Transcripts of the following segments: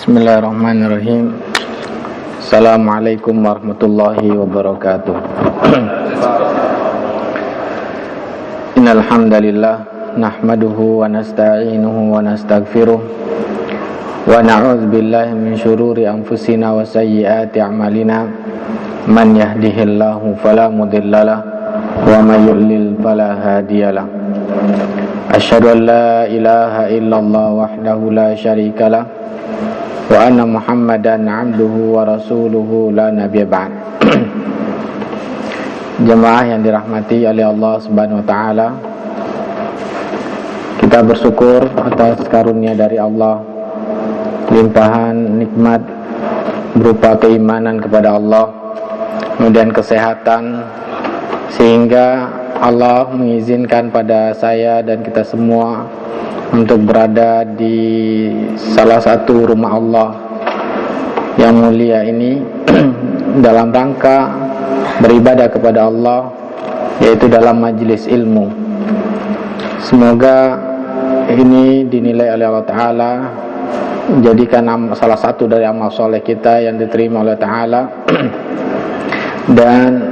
Bismillahirrahmanirrahim. Assalamualaikum warahmatullahi wabarakatuh. Innal hamdalillah nahmaduhu wa nasta'inuhu wa nastaghfiruh wa na'udzu billahi min syururi anfusina wa sayyiati a'malina. Man yahdihillahu fala mudhillalah wa may yudlil fala hadiyalah. Asyhadu an la ilaha illallah wahdahu la syarikalah wa anna Muhammadan abduhu wa rasuluhu la nabiyya ba'd. Jemaah yang dirahmati oleh Allah Subhanahu wa taala, kita bersyukur atas karunia dari Allah, limpahan nikmat berupa keimanan kepada Allah, kemudian kesehatan, sehingga Allah mengizinkan pada saya dan kita semua untuk berada di salah satu rumah Allah yang mulia ini dalam rangka beribadah kepada Allah, yaitu dalam majelis ilmu. Semoga ini dinilai oleh Allah Ta'ala, menjadikan salah satu dari amal soleh kita yang diterima oleh Ta'ala, dan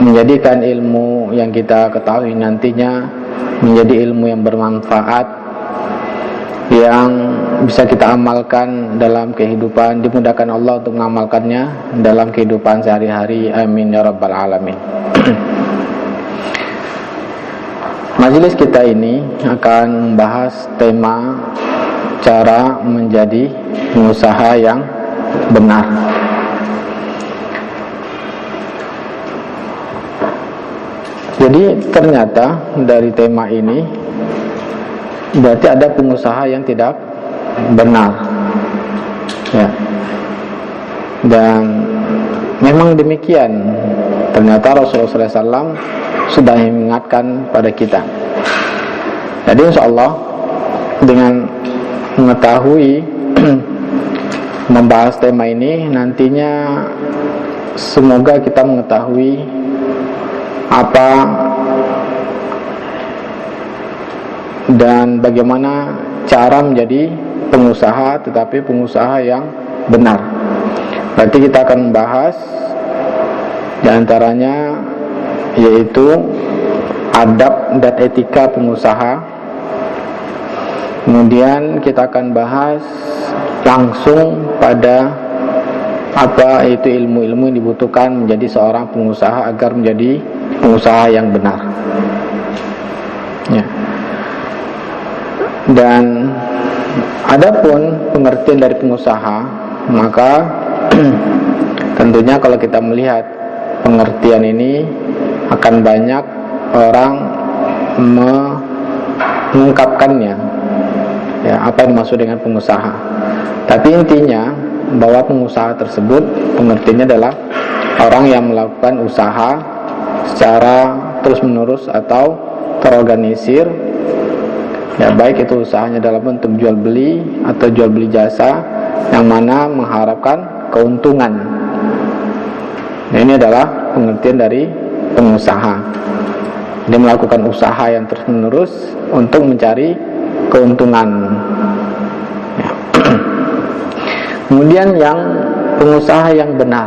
menjadikan ilmu yang kita ketahui nantinya menjadi ilmu yang bermanfaat, yang bisa kita amalkan dalam kehidupan, dimudahkan Allah untuk mengamalkannya dalam kehidupan sehari-hari. Amin ya rabbal alamin. Majelis kita ini akan membahas tema cara menjadi pengusaha yang benar. Jadi ternyata dari tema ini berarti ada pengusaha yang tidak benar, ya. Dan memang demikian. Ternyata Rasulullah SAW sudah mengingatkan pada kita. Jadi insya Allah dengan mengetahui membahas tema ini, nantinya semoga kita mengetahui apa dan bagaimana cara menjadi pengusaha, tetapi pengusaha yang benar. Berarti kita akan membahas diantaranya yaitu adab dan etika pengusaha. Kemudian kita akan bahas langsung pada apa itu ilmu-ilmu yang dibutuhkan menjadi seorang pengusaha agar menjadi pengusaha yang benar, ya. Dan adapun pengertian dari pengusaha, maka tentunya kalau kita melihat pengertian ini akan banyak orang mengungkapkannya, ya, apa yang dimaksud dengan pengusaha. Tapi intinya bahwa pengusaha tersebut pengertiannya adalah orang yang melakukan usaha secara terus menerus atau terorganisir, ya, baik itu usahanya dalam bentuk jual beli atau jual beli jasa yang mana mengharapkan keuntungan. Nah, ini adalah pengertian dari pengusaha. Dia melakukan usaha yang terus menerus untuk mencari keuntungan, ya. Kemudian yang pengusaha yang benar,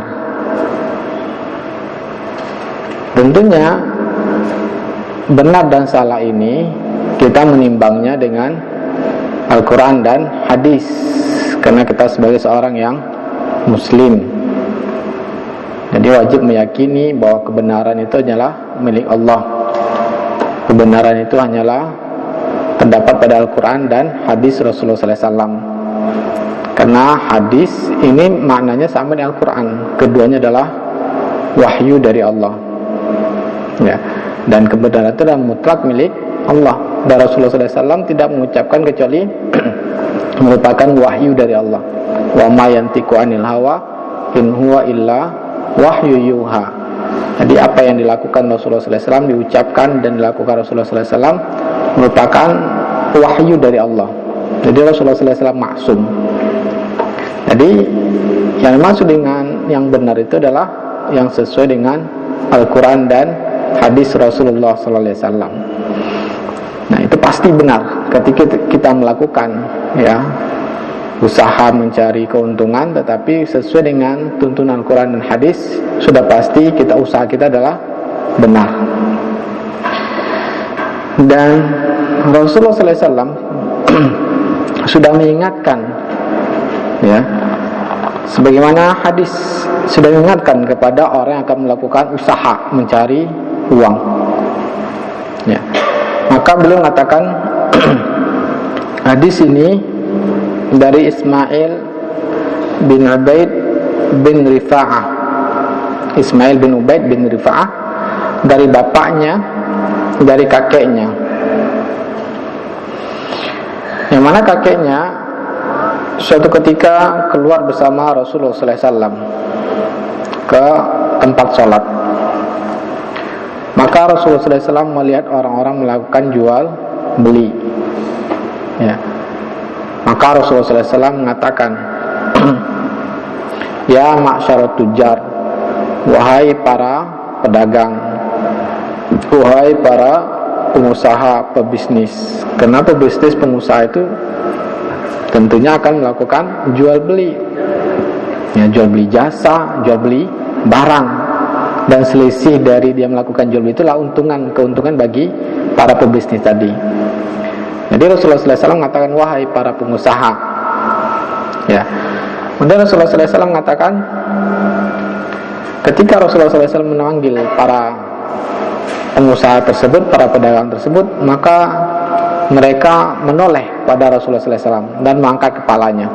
tentunya benar dan salah ini kita menimbangnya dengan Al-Quran dan hadis, karena kita sebagai seorang yang muslim, jadi wajib meyakini bahwa kebenaran itu hanyalah milik Allah. Kebenaran itu hanyalah terdapat pada Al-Quran dan hadis Rasulullah SAW. Karena hadis ini maknanya sama dengan Al-Quran, keduanya adalah wahyu dari Allah, ya. Dan kebenaran itu adalah mutlak milik Allah. Dan Rasulullah SAW tidak mengucapkan kecuali merupakan wahyu dari Allah. Wa ma yantiqu anil hawa in huwa illa wahyu yuha. Jadi apa yang dilakukan Rasulullah SAW, diucapkan dan dilakukan Rasulullah SAW merupakan wahyu dari Allah. Jadi Rasulullah SAW maksum. Jadi yang dimaksud dengan yang benar itu adalah yang sesuai dengan Al-Quran dan hadis Rasulullah SAW. Nah, itu pasti benar ketika kita melakukan, ya, usaha mencari keuntungan, tetapi sesuai dengan tuntunan Quran dan hadis, sudah pasti usaha kita adalah benar. Dan Rasulullah SAW sudah mengingatkan, ya, sebagaimana hadis sudah mengingatkan kepada orang yang akan melakukan usaha mencari uang, ya. Maka beliau mengatakan hadis ini dari Ismail bin Ubaid bin Rifa'ah. Ismail bin Ubaid bin Rifa'ah, dari bapaknya, dari kakeknya. Yang mana kakeknya suatu ketika keluar bersama Rasulullah SAW ke tempat sholat. Maka Rasulullah SAW melihat orang-orang melakukan jual beli, ya. Maka Rasulullah SAW mengatakan, ya ma'syarat tujar, wahai para pedagang, wahai para pengusaha, pebisnis. Karena pebisnis, pengusaha itu tentunya akan melakukan jual beli, ya, jual beli jasa, jual beli barang, dan selisih dari dia melakukan jual beli itulah keuntungan bagi para pebisnis tadi. Jadi Rasulullah SAW mengatakan, wahai para pengusaha, ya. Kemudian Rasulullah SAW mengatakan, ketika Rasulullah SAW memanggil para pengusaha tersebut, para pedagang tersebut, maka mereka menoleh pada Rasulullah SAW dan mengangkat kepalanya,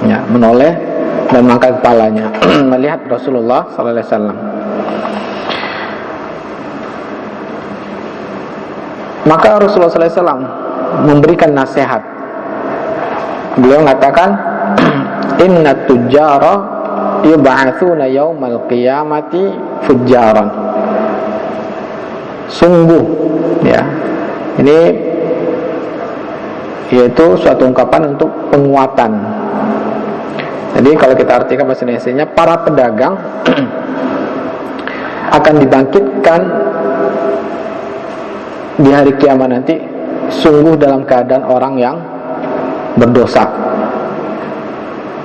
ya, menoleh dan mengangkat kepalanya melihat Rasulullah SAW. Maka Rasulullah SAW memberikan nasihat. Beliau mengatakan, inna tujjara yub'atsuna yaumal qiyamati fujjaran. Sungguh, ya, ini yaitu suatu ungkapan untuk penguatan. Jadi kalau kita artikan bahasa Indonesianya, para pedagang akan dibangkitkan di hari kiamat nanti sungguh dalam keadaan orang yang berdosa,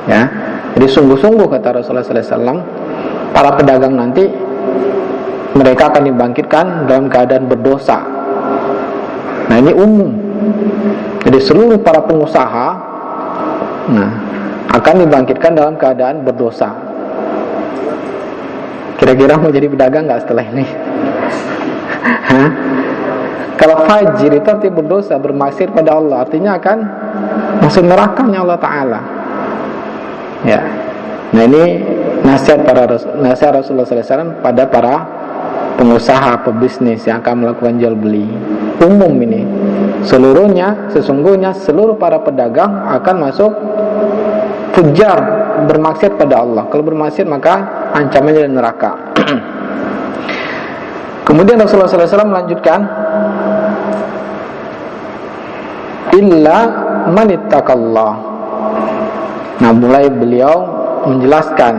ya. Jadi sungguh-sungguh, kata Rasulullah SAW, para pedagang nanti mereka akan dibangkitkan dalam keadaan berdosa. Nah, ini umum. Jadi seluruh para pengusaha, nah, akan dibangkitkan dalam keadaan berdosa. Kira-kira mau jadi pedagang nggak setelah ini? Hah? Kalau fajir itu artinya berdosa, bermaksiat pada Allah, artinya akan masuk nerakanya Allah Ta'ala, ya. Nah, ini nasihat Rasulullah SAW pada para pengusaha, pebisnis yang akan melakukan jual beli. Umum ini, seluruhnya, sesungguhnya seluruh para pedagang akan masuk fujar, bermaksiat pada Allah. Kalau bermaksiat maka ancamannya dari neraka. Kemudian Rasulullah SAW melanjutkan, illa manittaqallah. Nah, mulai beliau menjelaskan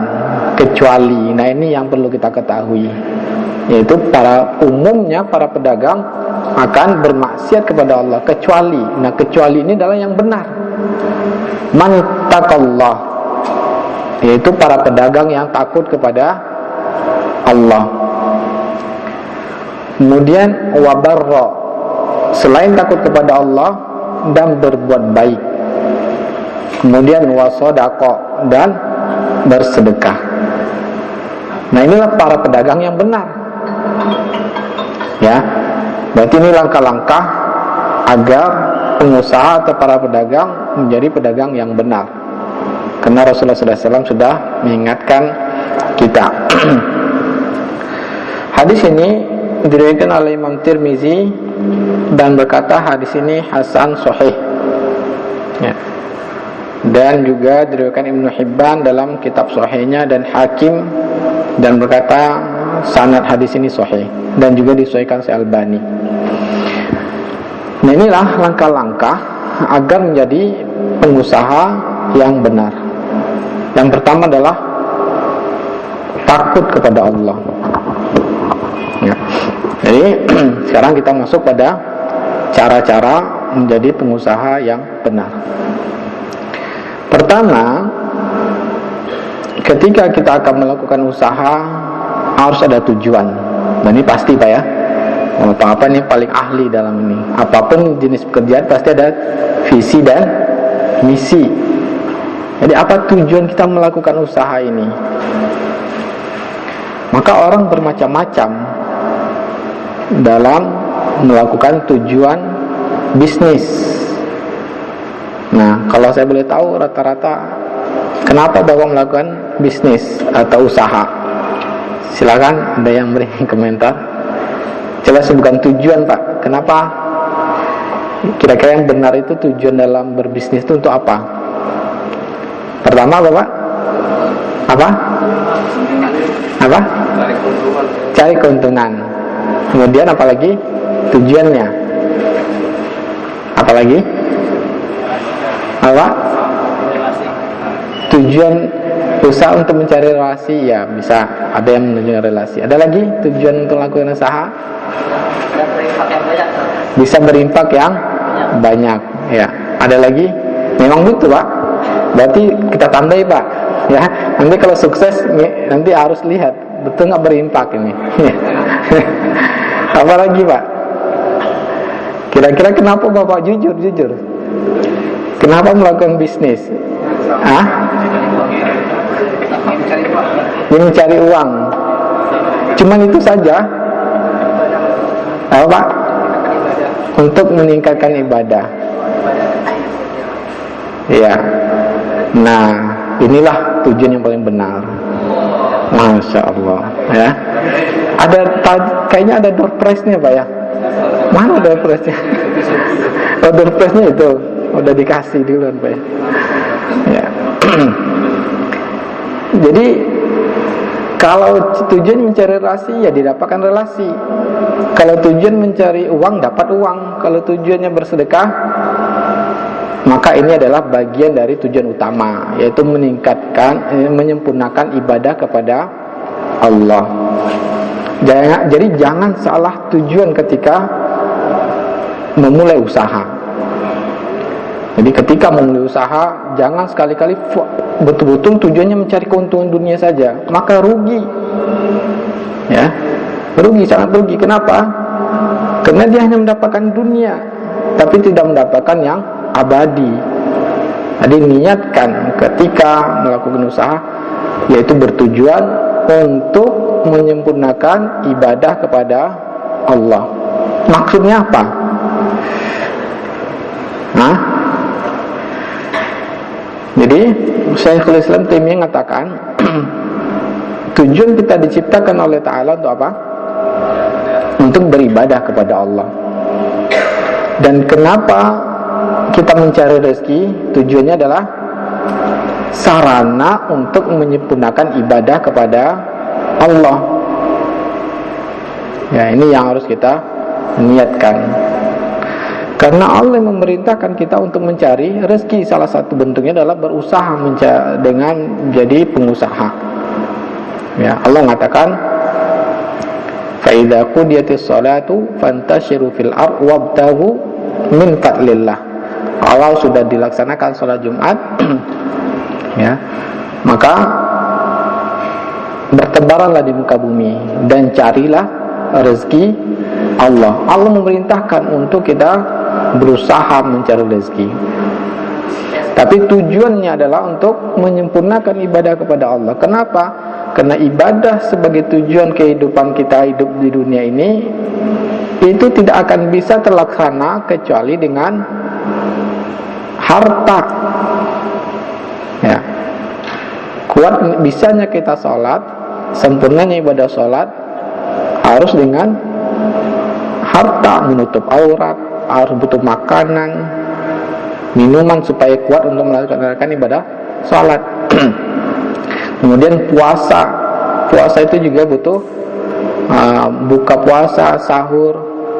kecuali. Nah, ini yang perlu kita ketahui, yaitu umumnya para pedagang akan bermaksiat kepada Allah, kecuali. Nah, kecuali ini adalah yang benar. Manittaqallah, yaitu para pedagang yang takut kepada Allah. Kemudian wabarra, selain takut kepada Allah dan berbuat baik. Kemudian wasodaqo, dan bersedekah. Nah, inilah para pedagang yang benar, ya. Berarti ini langkah-langkah agar pengusaha atau para pedagang menjadi pedagang yang benar, karena Rasulullah SAW sudah mengingatkan kita. Hadis ini diriwayatkan oleh Imam Tirmizi dan berkata hadis ini hasan sahih, ya. Dan juga diriwayatkan Ibnu Hibban dalam kitab sahihnya dan Hakim, dan berkata sanad hadis ini sahih, dan juga disahihkan oleh Albani. Nah, inilah langkah-langkah agar menjadi pengusaha yang benar. Yang pertama adalah takut kepada Allah, ya. Jadi sekarang kita masuk pada cara-cara menjadi pengusaha yang benar. Pertama, ketika kita akan melakukan usaha harus ada tujuan. Dan ini pasti Pak ya, apa ini paling ahli dalam ini. Apapun jenis pekerjaan pasti ada visi dan misi. Jadi apa tujuan kita melakukan usaha ini? Maka orang bermacam-macam dalam melakukan tujuan bisnis. Nah, kalau saya boleh tahu rata-rata kenapa Bapak melakukan bisnis atau usaha? Silakan ada yang beri komentar. Coba sebutkan tujuan Pak. Kenapa? Kira-kira yang benar itu tujuan dalam berbisnis itu untuk apa? Pertama Bapak? Apa? Apa? Cari keuntungan. Kemudian apalagi tujuannya? Apalagi? Apa? Tujuan usaha untuk mencari relasi, ya bisa ada yang menunjukkan relasi. Ada lagi tujuan untuk melakukan usaha? Bisa berimpak yang banyak. Ya. Ada lagi? Memang betul Pak. Berarti kita tandai Pak. Ya. Nanti kalau sukses nanti harus lihat betul nggak berimpak ini. Apa lagi Pak? Kira-kira kenapa Bapak jujur? Kenapa melakukan bisnis? Mencari uang. Cuman itu saja. Apa Pak? Untuk meningkatkan ibadah. Ya. Nah, inilah tujuan yang paling benar. Masya Allah. Ya. Kayaknya ada door prize-nya Pak ya. Mana door prize-nya? Oh, door prize-nya itu udah dikasih duluan Pak ya. Ya. Jadi kalau tujuan mencari relasi, ya didapatkan relasi. Kalau tujuan mencari uang, dapat uang. Kalau tujuannya bersedekah, maka ini adalah bagian dari tujuan utama, yaitu menyempurnakan ibadah kepada Allah. Jadi jangan salah tujuan ketika memulai usaha. Jadi ketika memulai usaha, jangan sekali-kali betul-betul tujuannya mencari keuntungan dunia saja, maka rugi. Ya, rugi, sangat rugi. Kenapa? Karena dia hanya mendapatkan dunia, tapi tidak mendapatkan yang abadi. Jadi niatkan ketika melakukan usaha, yaitu bertujuan untuk menyempurnakan ibadah kepada Allah. Maksudnya apa? Jadi Syekhul Islam Taimiyah mengatakan tujuan kita diciptakan oleh Ta'ala untuk apa? Untuk beribadah kepada Allah. Dan kenapa kita mencari rezeki? Tujuannya adalah sarana untuk menyempurnakan ibadah kepada Allah. Ya, ini yang harus kita niatkan. Karena Allah memerintahkan kita untuk mencari rezeki. Salah satu bentuknya adalah berusaha dengan menjadi pengusaha. Ya, Allah mengatakan, "Fa idza qudiyatis shalatu fantashiru fil ardh wabtaghu min fadlillah." Kalau sudah dilaksanakan sholat Jumat, ya, maka bertebaranlah di muka bumi dan carilah rezeki Allah. Allah memerintahkan untuk kita berusaha mencari rezeki. Tapi tujuannya adalah untuk menyempurnakan ibadah kepada Allah. Kenapa? Karena ibadah sebagai tujuan kehidupan kita hidup di dunia ini itu tidak akan bisa terlaksana kecuali dengan harta. Ya. Kuat bisanya kita sholat, sempurnanya ibadah sholat harus dengan harta, menutup aurat, harus butuh makanan, minuman supaya kuat untuk melakukan ibadah sholat. Kemudian puasa itu juga butuh buka puasa, sahur,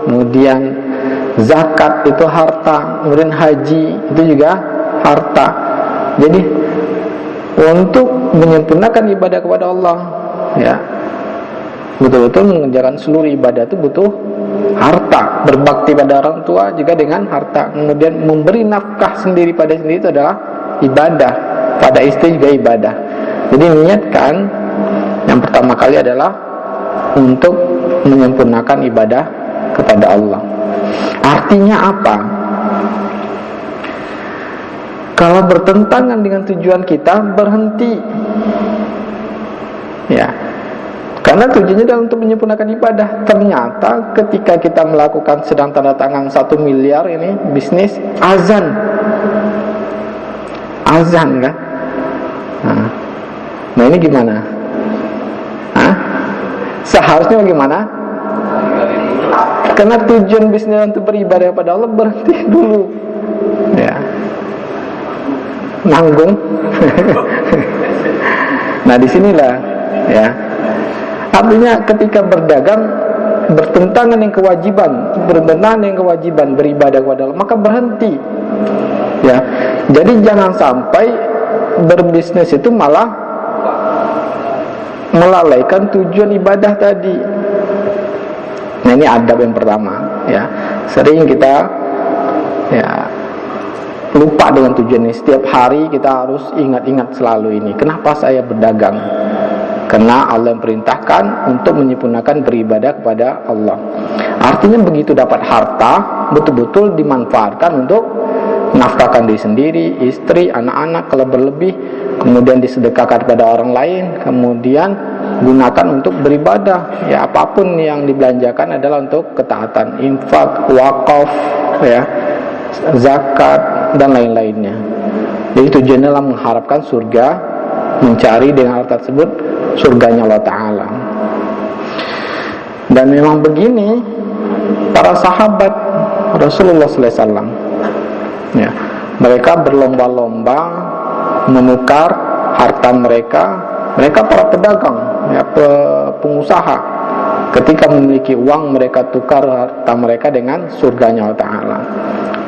kemudian zakat itu harta, kemudian haji itu juga harta. Jadi untuk menyempurnakan ibadah kepada Allah, ya, betul-betul mengerjakan seluruh ibadah itu butuh harta. Berbakti pada orang tua juga dengan harta. Kemudian memberi nafkah sendiri pada sendiri itu adalah ibadah. pada istri juga ibadah. Jadi niatkan yang pertama kali adalah untuk menyempurnakan ibadah kepada Allah. Artinya apa? Kalau bertentangan dengan tujuan kita, berhenti. Ya. Karena tujuannya adalah untuk menyempurnakan ibadah. Ternyata ketika kita melakukan sedang tanda tangan 1 miliar ini bisnis, azan kan? Nah ini gimana? Seharusnya bagaimana? Karena tujuan bisnis untuk beribadah pada Allah, berhenti dulu. Ya. Nanggung. Nah disinilah ya. Artinya ketika berdagang bertentangan dengan kewajiban beribadah kepada Allah, maka berhenti. Ya. Jadi jangan sampai berbisnis itu malah melalaikan tujuan ibadah tadi. Nah ini adab yang pertama ya. Sering kita ya lupa dengan tujuan ini. Setiap hari kita harus ingat-ingat selalu ini. Kenapa saya berdagang? Karena Allah yang perintahkan untuk menyempurnakan beribadah kepada Allah. Artinya begitu dapat harta, betul-betul dimanfaatkan untuk nafkahkan diri sendiri, istri, anak-anak kalau berlebih, kemudian disedekahkan kepada orang lain, kemudian gunakan untuk beribadah. Ya apapun yang dibelanjakan adalah untuk ketaatan, infak, wakaf, ya, zakat dan lain-lainnya. Jadi tujuannya adalah mengharapkan surga, mencari dengan harta tersebut surganya Allah Ta'ala. Dan memang begini para sahabat Rasulullah SAW ya, mereka berlomba-lomba menukar harta mereka para pedagang ya, pengusaha. Ketika memiliki uang, mereka tukar harta mereka dengan surganya Allah Ta'ala.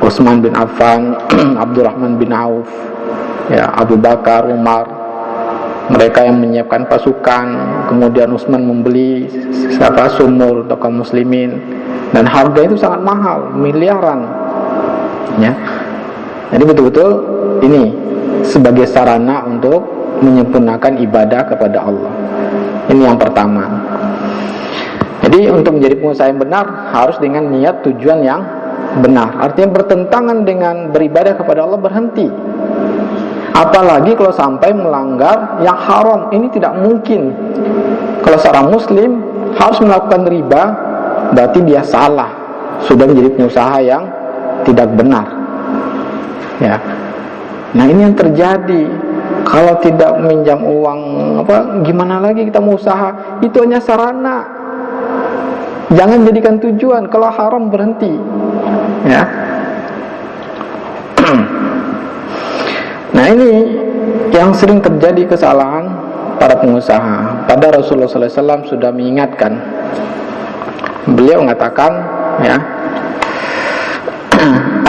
Utsman bin Affan, Abdurrahman bin Auf ya, Abu Bakar, Umar, mereka yang menyiapkan pasukan, kemudian Utsman membeli sumur untuk kaum muslimin, dan harga itu sangat mahal, miliaran ya. Jadi betul-betul ini sebagai sarana untuk menyempurnakan ibadah kepada Allah. Ini yang pertama. Jadi untuk menjadi pengusaha yang benar harus dengan niat tujuan yang benar. Artinya bertentangan dengan beribadah kepada Allah, berhenti. Apalagi kalau sampai melanggar yang haram, ini tidak mungkin. Kalau seorang muslim harus melakukan riba, berarti dia salah, sudah menjadi pengusaha yang tidak benar ya. Nah ini yang terjadi. Kalau tidak meminjam uang, gimana lagi kita mau usaha? Itu hanya sarana, jangan jadikan tujuan. Kalau haram, berhenti ya. Nah ini yang sering terjadi kesalahan para pengusaha. Pada Rasulullah SAW sudah mengingatkan. Beliau mengatakan ya,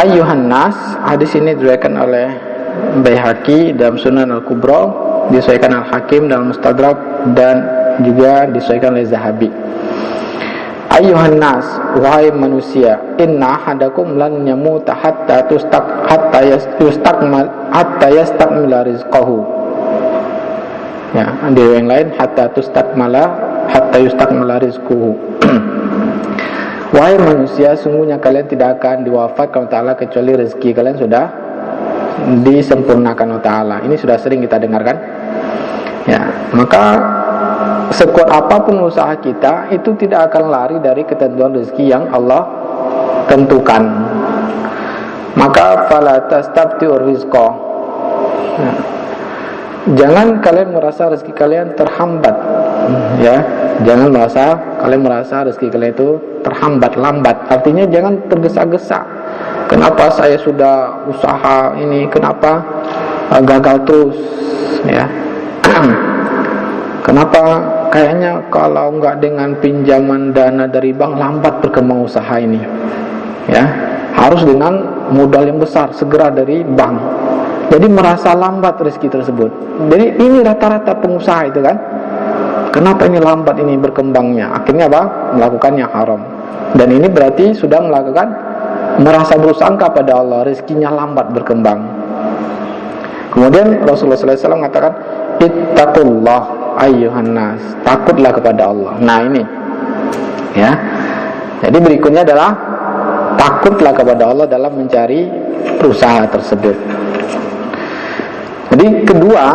Ayyuhan nas, hadis ini diriwayatkan oleh Baihaqi dalam Sunan Al-Kubra, disahihkan Al-Hakim dalam Mustadrak, dan juga disahihkan oleh Zahabi. Ayyuhan nas, wahai manusia, inna ahadakum lan yamuta hatta yastakmila rizqahu. Ya, di yang lain hatta yustakmila rizquhu. Wahai manusia, sungguhnya kalian tidak akan diwafatkan oleh Ta'ala kecuali rezeki kalian sudah disempurnakan oleh Ta'ala. Ini sudah sering kita dengarkan ya. Maka sekuat apapun usaha kita, itu tidak akan lari dari ketentuan rezeki yang Allah tentukan. Maka fala tastabti'ur rizqa ya. Jangan kalian merasa rezeki kalian terhambat ya. Jangan kalian merasa rezeki kalian itu terhambat, lambat. Artinya jangan tergesa-gesa. Kenapa saya sudah usaha ini, kenapa gagal terus ya. Kenapa kayaknya kalau nggak dengan pinjaman dana dari bank lambat berkembang usaha ini ya. Harus dengan modal yang besar, segera dari bank. Jadi merasa lambat rezeki tersebut. Jadi ini rata-rata pengusaha itu kan. Kenapa ini lambat ini berkembangnya? Akhirnya apa? Melakukan yang haram. Dan ini berarti sudah melakukan merasa bersangka pada Allah, rezekinya lambat berkembang. Kemudian Rasulullah SAW mengatakan, ittaqullah ayyuhan nas, takutlah kepada Allah. Nah ini ya. Jadi berikutnya adalah takutlah kepada Allah dalam mencari usaha tersebut. Jadi kedua,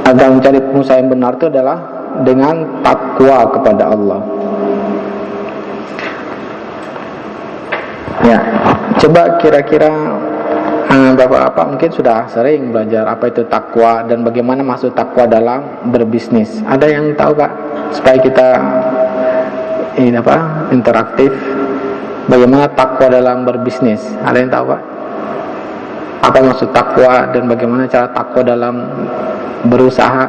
agar mencari pengusaha yang benar itu adalah dengan takwa kepada Allah. Ya, coba kira-kira Bapak-bapak mungkin sudah sering belajar apa itu takwa dan bagaimana masuk takwa dalam berbisnis. Ada yang tahu Pak? Supaya kita ini interaktif. Bagaimana takwa dalam berbisnis? Ada yang tahu Pak? Apa maksud takwa dan bagaimana cara takwa dalam berusaha?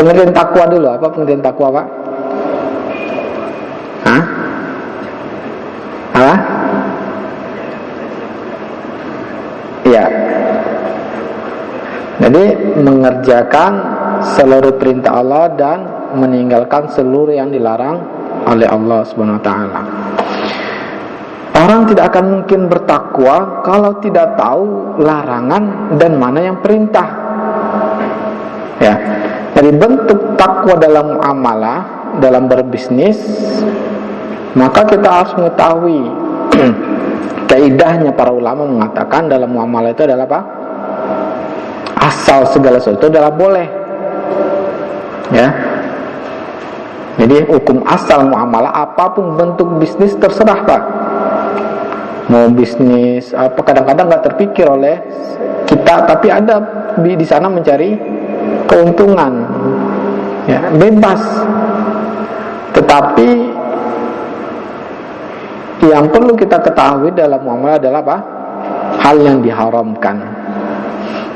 Pengertian takwa dulu. Apa pengertian takwa Pak? Hah? Apa? Ya. Jadi mengerjakan seluruh perintah Allah dan meninggalkan seluruh yang dilarang oleh Allah Subhanahu wa taala. Orang tidak akan mungkin bertakwa kalau tidak tahu larangan dan mana yang perintah. Ya. Jadi bentuk takwa dalam muamalah, dalam berbisnis, maka kita harus mengetahui kaidahnya. Para ulama mengatakan dalam muamalah itu adalah apa? Asal segala sesuatu adalah boleh. Ya. Jadi hukum asal muamalah apapun bentuk bisnis terserah Pak. Mau bisnis apa, kadang-kadang nggak terpikir oleh kita, tapi ada di sana mencari keuntungan. Ya, bebas. Tetapi yang perlu kita ketahui dalam muamalah adalah apa? Hal yang diharamkan.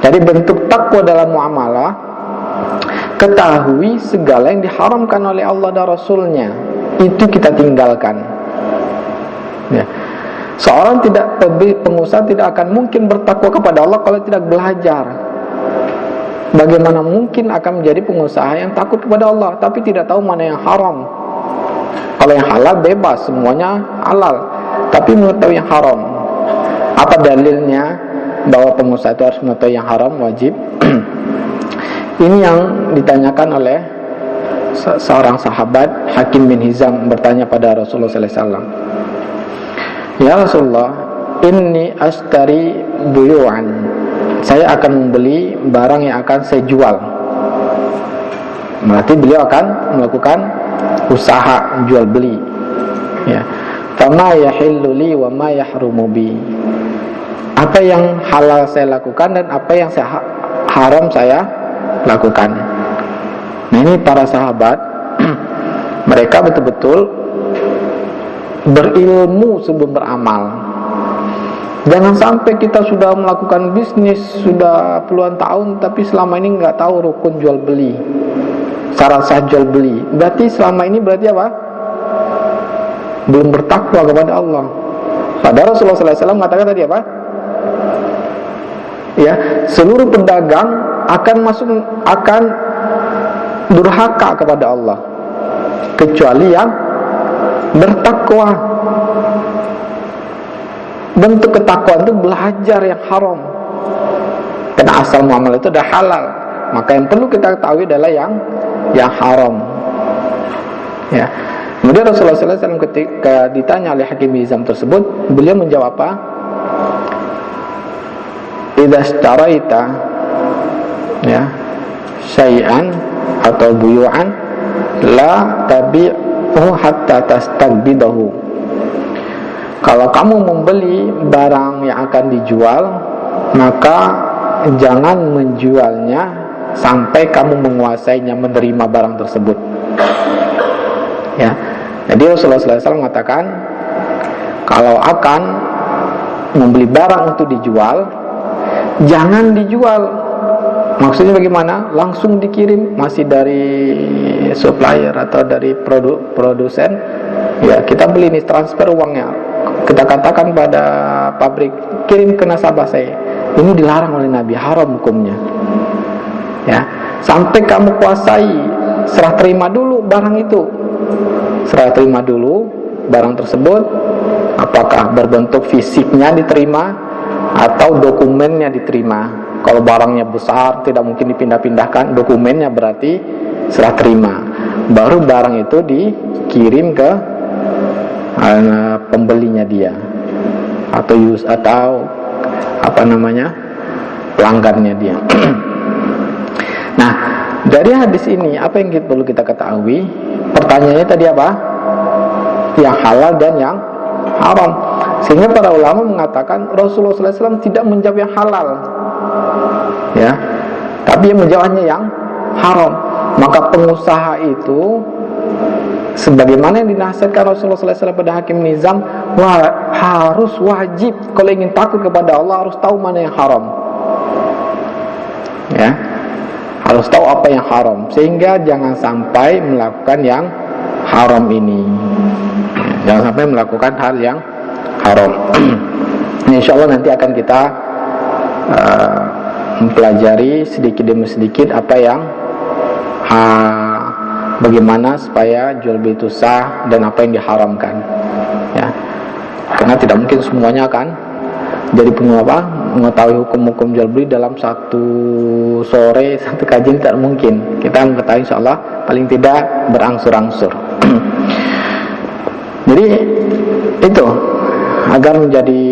Jadi bentuk takwa dalam muamalah, ketahui segala yang diharamkan oleh Allah dan Rasulnya, itu kita tinggalkan. Ya. Seorang pengusaha tidak akan mungkin bertakwa kepada Allah kalau tidak belajar. Bagaimana mungkin akan menjadi pengusaha yang takut kepada Allah tapi tidak tahu mana yang haram? Kalau yang halal bebas, semuanya halal, tapi mengetahui yang haram. Apa dalilnya bahwa pengusaha itu harus mengetahui yang haram? Wajib. Ini yang ditanyakan oleh seorang sahabat, Hakim bin Hizam, bertanya pada Rasulullah SAW. Ya Rasulullah, inni ashtari buyu'an, saya akan membeli barang yang akan saya jual. Berarti beliau akan melakukan usaha jual beli. Ya. Fama yahillu li wa ma yahrumu bi. Apa yang halal saya lakukan dan apa yang haram saya lakukan. Nah ini para sahabat mereka betul-betul berilmu sebelum beramal. Jangan sampai kita sudah melakukan bisnis sudah puluhan tahun tapi selama ini nggak tahu rukun jual beli, syarat sah jual beli. Berarti selama ini apa? Belum bertakwa kepada Allah. Padahal Rasulullah SAW mengatakan tadi apa? Ya, seluruh pedagang akan durhaka kepada Allah kecuali yang bertakwa. Bentuk ketakwaan itu belajar yang haram, karena asal muamalah itu adalah halal. Maka yang perlu kita ketahui adalah yang haram. Ya. Kemudian Rasulullah SAW ketika ditanya oleh Hakim Hizam tersebut, beliau menjawab apa? Idza istaraita ya syai'an atau buyu'an la tabi'hu hatta tastaqbidahu. Kalau kamu membeli barang yang akan dijual, maka jangan menjualnya sampai kamu menguasainya, menerima barang tersebut. Ya. Jadi Rasulullah SAW mengatakan, kalau akan membeli barang untuk dijual, jangan dijual. Maksudnya bagaimana? Langsung dikirim, masih dari supplier atau dari produsen. Ya, kita beli ini, transfer uangnya. Kita katakan pada pabrik, kirim ke nasabah saya. Ini dilarang oleh Nabi, haram hukumnya. Ya, sampai kamu kuasai, serah terima dulu barang itu. Serah terima dulu barang tersebut, apakah berbentuk fisiknya diterima atau dokumennya diterima. Kalau barangnya besar tidak mungkin dipindah-pindahkan, dokumennya berarti serah terima. Baru barang itu dikirim ke pembelinya dia atau pelanggannya dia. Nah, dari hadis ini apa yang perlu kita ketahui? Pertanyaannya tadi apa? Yang halal dan yang haram. Sehingga para ulama mengatakan Rasulullah SAW tidak menjawab yang halal, ya, tapi yang menjawabnya yang haram. Maka pengusaha itu, sebagaimana yang dinasihatkan Rasulullah SAW pada Hakim Nizam, harus wajib kalau ingin takut kepada Allah harus tahu mana yang haram, ya, harus tahu apa yang haram, sehingga jangan sampai melakukan yang haram ini, jangan sampai melakukan hal yang haram. Insya Allah nanti akan kita mempelajari sedikit demi sedikit apa yang bagaimana supaya jual beli itu sah dan apa yang diharamkan, ya. Karena tidak mungkin semuanya akan jadi mengetahui hukum-hukum jual beli dalam satu sore, satu kajian, tidak mungkin. Kita mengetahui insya Allah paling tidak berangsur-angsur. Jadi itu, agar menjadi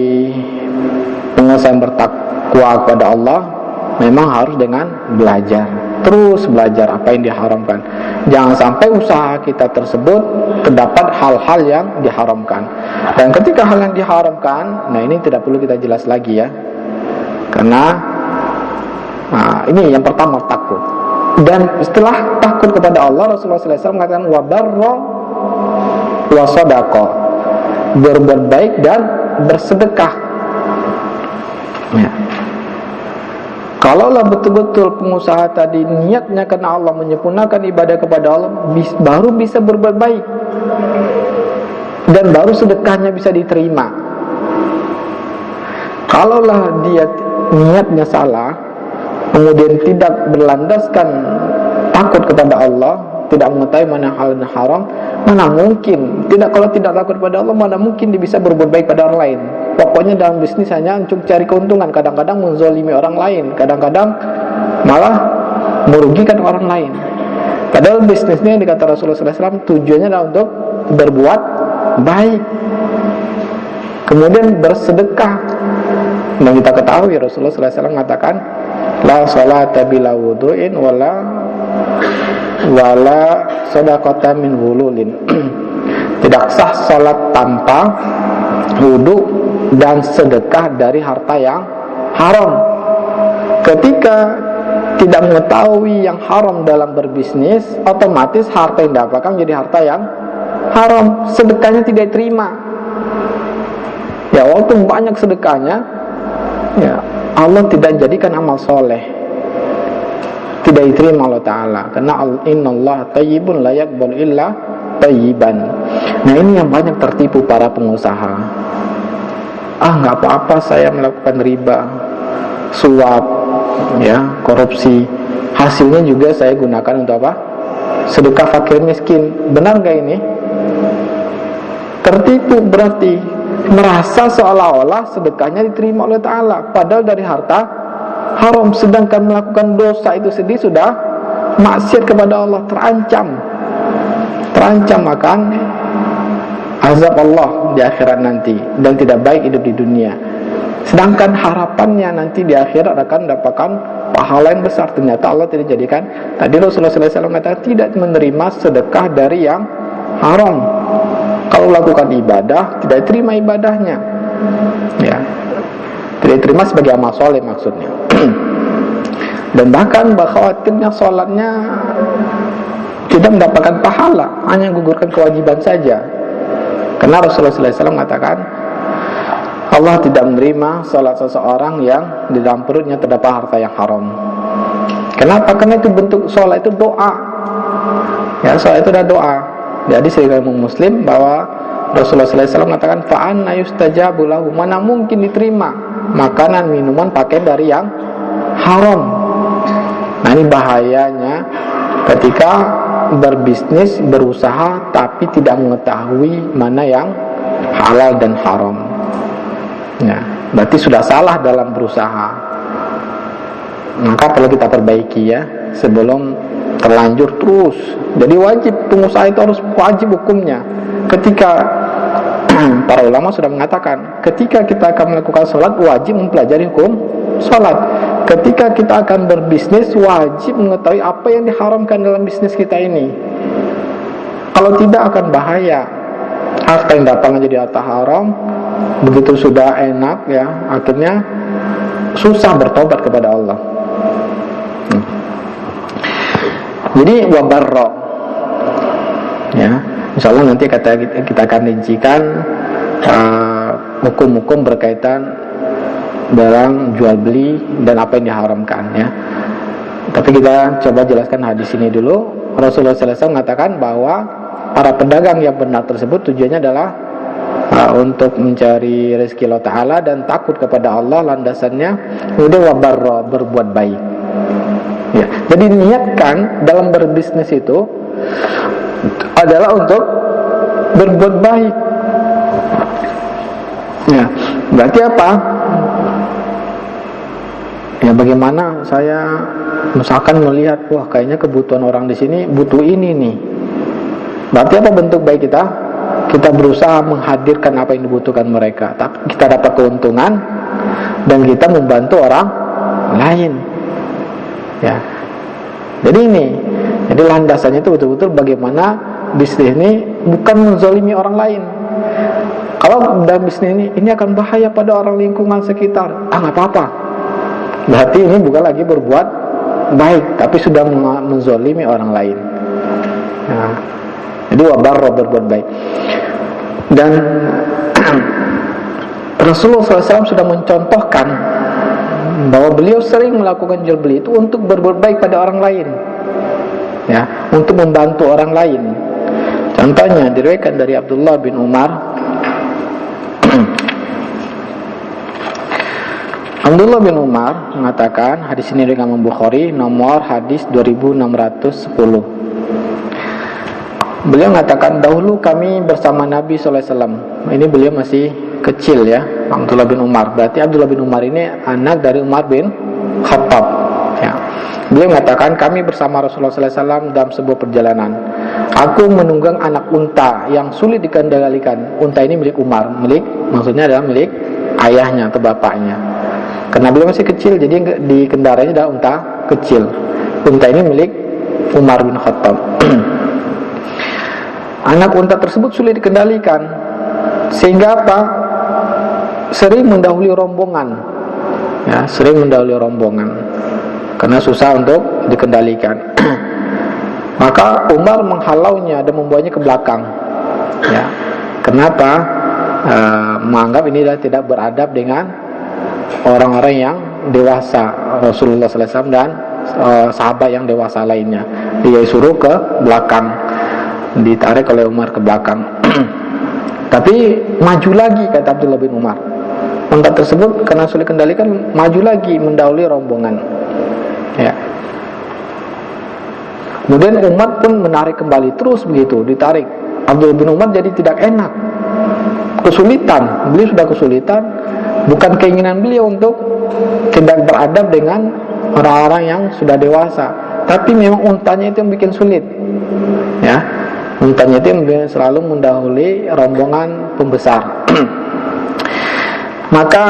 pengusaha yang bertakwa kepada Allah memang harus dengan belajar, terus belajar apa yang diharamkan. Jangan sampai usaha kita tersebut terdapat hal-hal yang diharamkan. Dan ketika hal yang diharamkan, nah ini tidak perlu kita jelas lagi, ya, karena ini yang pertama, takut. Dan setelah takut kepada Allah, Rasulullah SAW mengatakan wa barra wa sadaqa, berbuat baik dan bersedekah, ya. Kalaulah betul-betul pengusaha tadi niatnya karena Allah, menyempurnakan ibadah kepada Allah, baru bisa berbuat baik dan baru sedekahnya bisa diterima. Kalaulah dia niatnya salah, kemudian tidak berlandaskan takut kepada Allah, tidak mengetahui mana hal dan haram, mana mungkin kalau tidak takut kepada Allah, mana mungkin dia bisa berbuat baik pada orang lain. Pokoknya dalam bisnis hanya untuk cari keuntungan, kadang-kadang menzolimi orang lain, kadang-kadang malah merugikan orang lain. Padahal bisnisnya yang dikata Rasulullah SAW tujuannya adalah untuk berbuat baik, kemudian bersedekah. Dan kita ketahui Rasulullah SAW mengatakan la sholata bila wudu'in wala sadaqata min wululin. Tidak sah salat tanpa wudu dan sedekah dari harta yang haram. Ketika tidak mengetahui yang haram dalam berbisnis, otomatis harta yang didapatkan menjadi harta yang haram, sedekahnya tidak diterima. Ya, walaupun banyak sedekahnya, ya, Allah tidak jadikan amal soleh, tidak diterima Allah Ta'ala, karena innallaha thayyibun la yaqbalu illa thayyiban. Nah, ini yang banyak tertipu para pengusaha. Nggak apa-apa saya melakukan riba, suap, ya, korupsi, hasilnya juga saya gunakan untuk apa? Sedekah fakir miskin. Benar nggak ini? Tertipu berarti, merasa seolah-olah sedekahnya diterima oleh Ta'ala, padahal dari harta haram. Sedangkan melakukan dosa itu sendiri sudah maksiat kepada Allah, terancam akan azab Allah di akhirat nanti, dan tidak baik hidup di dunia. Sedangkan harapannya nanti di akhirat akan mendapatkan pahala yang besar. Ternyata Allah tidak jadikan. Tadi Rasulullah SAW mengatakan tidak menerima sedekah dari yang haram. Kalau lakukan ibadah, tidak terima ibadahnya, ya, tidak terima sebagai amal soleh maksudnya. Dan bahkan khawatirnya sholatnya tidak mendapatkan pahala, hanya gugurkan kewajiban saja. Karena Rasulullah SAW mengatakan Allah tidak menerima salat seseorang yang di dalam perutnya terdapat harta yang haram. Kenapa? Karena itu bentuk salat itu doa, ya, salat itu adalah doa. Jadi riwayat Muslim bahwa Rasulullah SAW mengatakan fa'anna yustajabu lahu, mana mungkin diterima makanan minuman pakai dari yang haram. Nah, ini bahayanya ketika berbisnis, berusaha tapi tidak mengetahui mana yang halal dan haram, ya. berarti sudah salah dalam berusaha. Maka perlu kita perbaiki ya, sebelum terlanjur terus. Jadi wajib, pengusaha itu harus wajib hukumnya. Ketika para ulama sudah mengatakan, ketika kita akan melakukan sholat, wajib mempelajari hukum sholat. Ketika kita akan berbisnis, wajib mengetahui apa yang diharamkan dalam bisnis kita ini. Kalau tidak akan bahaya. Harta yang datang jadi harta haram, begitu sudah enak ya, akhirnya susah bertobat kepada Allah. Jadi wabarro ya, insyaallah nanti kita akan rincikan hukum-hukum berkaitan dalam jual beli dan apa yang diharamkan ya. Tapi kita coba jelaskan hadis ini dulu. Rasulullah SAW mengatakan bahwa para pedagang yang benar tersebut tujuannya adalah untuk mencari rezeki Allah Ta'ala dan takut kepada Allah, landasannya kemudian wabarro, berbuat baik ya. Jadi niatkan dalam berbisnis itu adalah untuk berbuat baik ya. Berarti apa? Ya bagaimana saya misalkan melihat, wah kayaknya kebutuhan orang di sini butuh ini nih. Berarti apa bentuk baik kita? Kita berusaha menghadirkan apa yang dibutuhkan mereka. Tapi kita dapat keuntungan dan kita membantu orang lain. Ya. Jadi ini, jadi landasannya itu betul-betul bagaimana bisnis ini bukan menzalimi orang lain. Kalau dalam bisnis ini akan bahaya pada orang lingkungan sekitar, nggak apa-apa. Berarti ini bukan lagi berbuat baik, tapi sudah menzalimi orang lain. Nah, jadi wabarro, berbuat baik. Dan Rasulullah SAW sudah mencontohkan bahwa beliau sering melakukan jual beli itu untuk berbuat baik pada orang lain ya, untuk membantu orang lain. Contohnya diriwayatkan dari Abdullah bin Umar. Abdullah bin Umar mengatakan, hadis ini dari Imam Bukhari, nomor hadis 2610. Beliau mengatakan, dahulu kami bersama Nabi SAW. Ini beliau masih kecil ya, Abdullah bin Umar. Berarti Abdullah bin Umar ini anak dari Umar bin Khattab ya. Beliau mengatakan, kami bersama Rasulullah SAW dalam sebuah perjalanan. Aku menunggang anak unta yang sulit dikendalikan. Unta ini milik Umar, maksudnya adalah milik ayahnya atau bapaknya. Karena beliau masih kecil, jadi dikendarainya adalah unta kecil. Unta ini milik Umar bin Khattab. Anak unta tersebut sulit dikendalikan, sehingga apa? Sering mendahului rombongan ya, sering mendahului rombongan karena susah untuk dikendalikan. Maka Umar menghalaunya dan membawanya ke belakang ya. Kenapa? Menganggap ini adalah tidak beradab dengan orang-orang yang dewasa, Rasulullah SAW dan sahabat yang dewasa lainnya. Dia suruh ke belakang, ditarik oleh Umar ke belakang. Tapi maju lagi, kata Abdullah bin Umar. Unta tersebut karena sulit kendalikan, maju lagi mendahului rombongan ya. Kemudian Umar pun menarik kembali, terus begitu ditarik. Abdullah bin Umar jadi tidak enak, kesulitan. Beliau sudah kesulitan. Bukan keinginan beliau untuk tidak beradab dengan orang-orang yang sudah dewasa, tapi memang untanya itu yang bikin sulit ya. Untanya itu yang selalu mendahului rombongan pembesar. Maka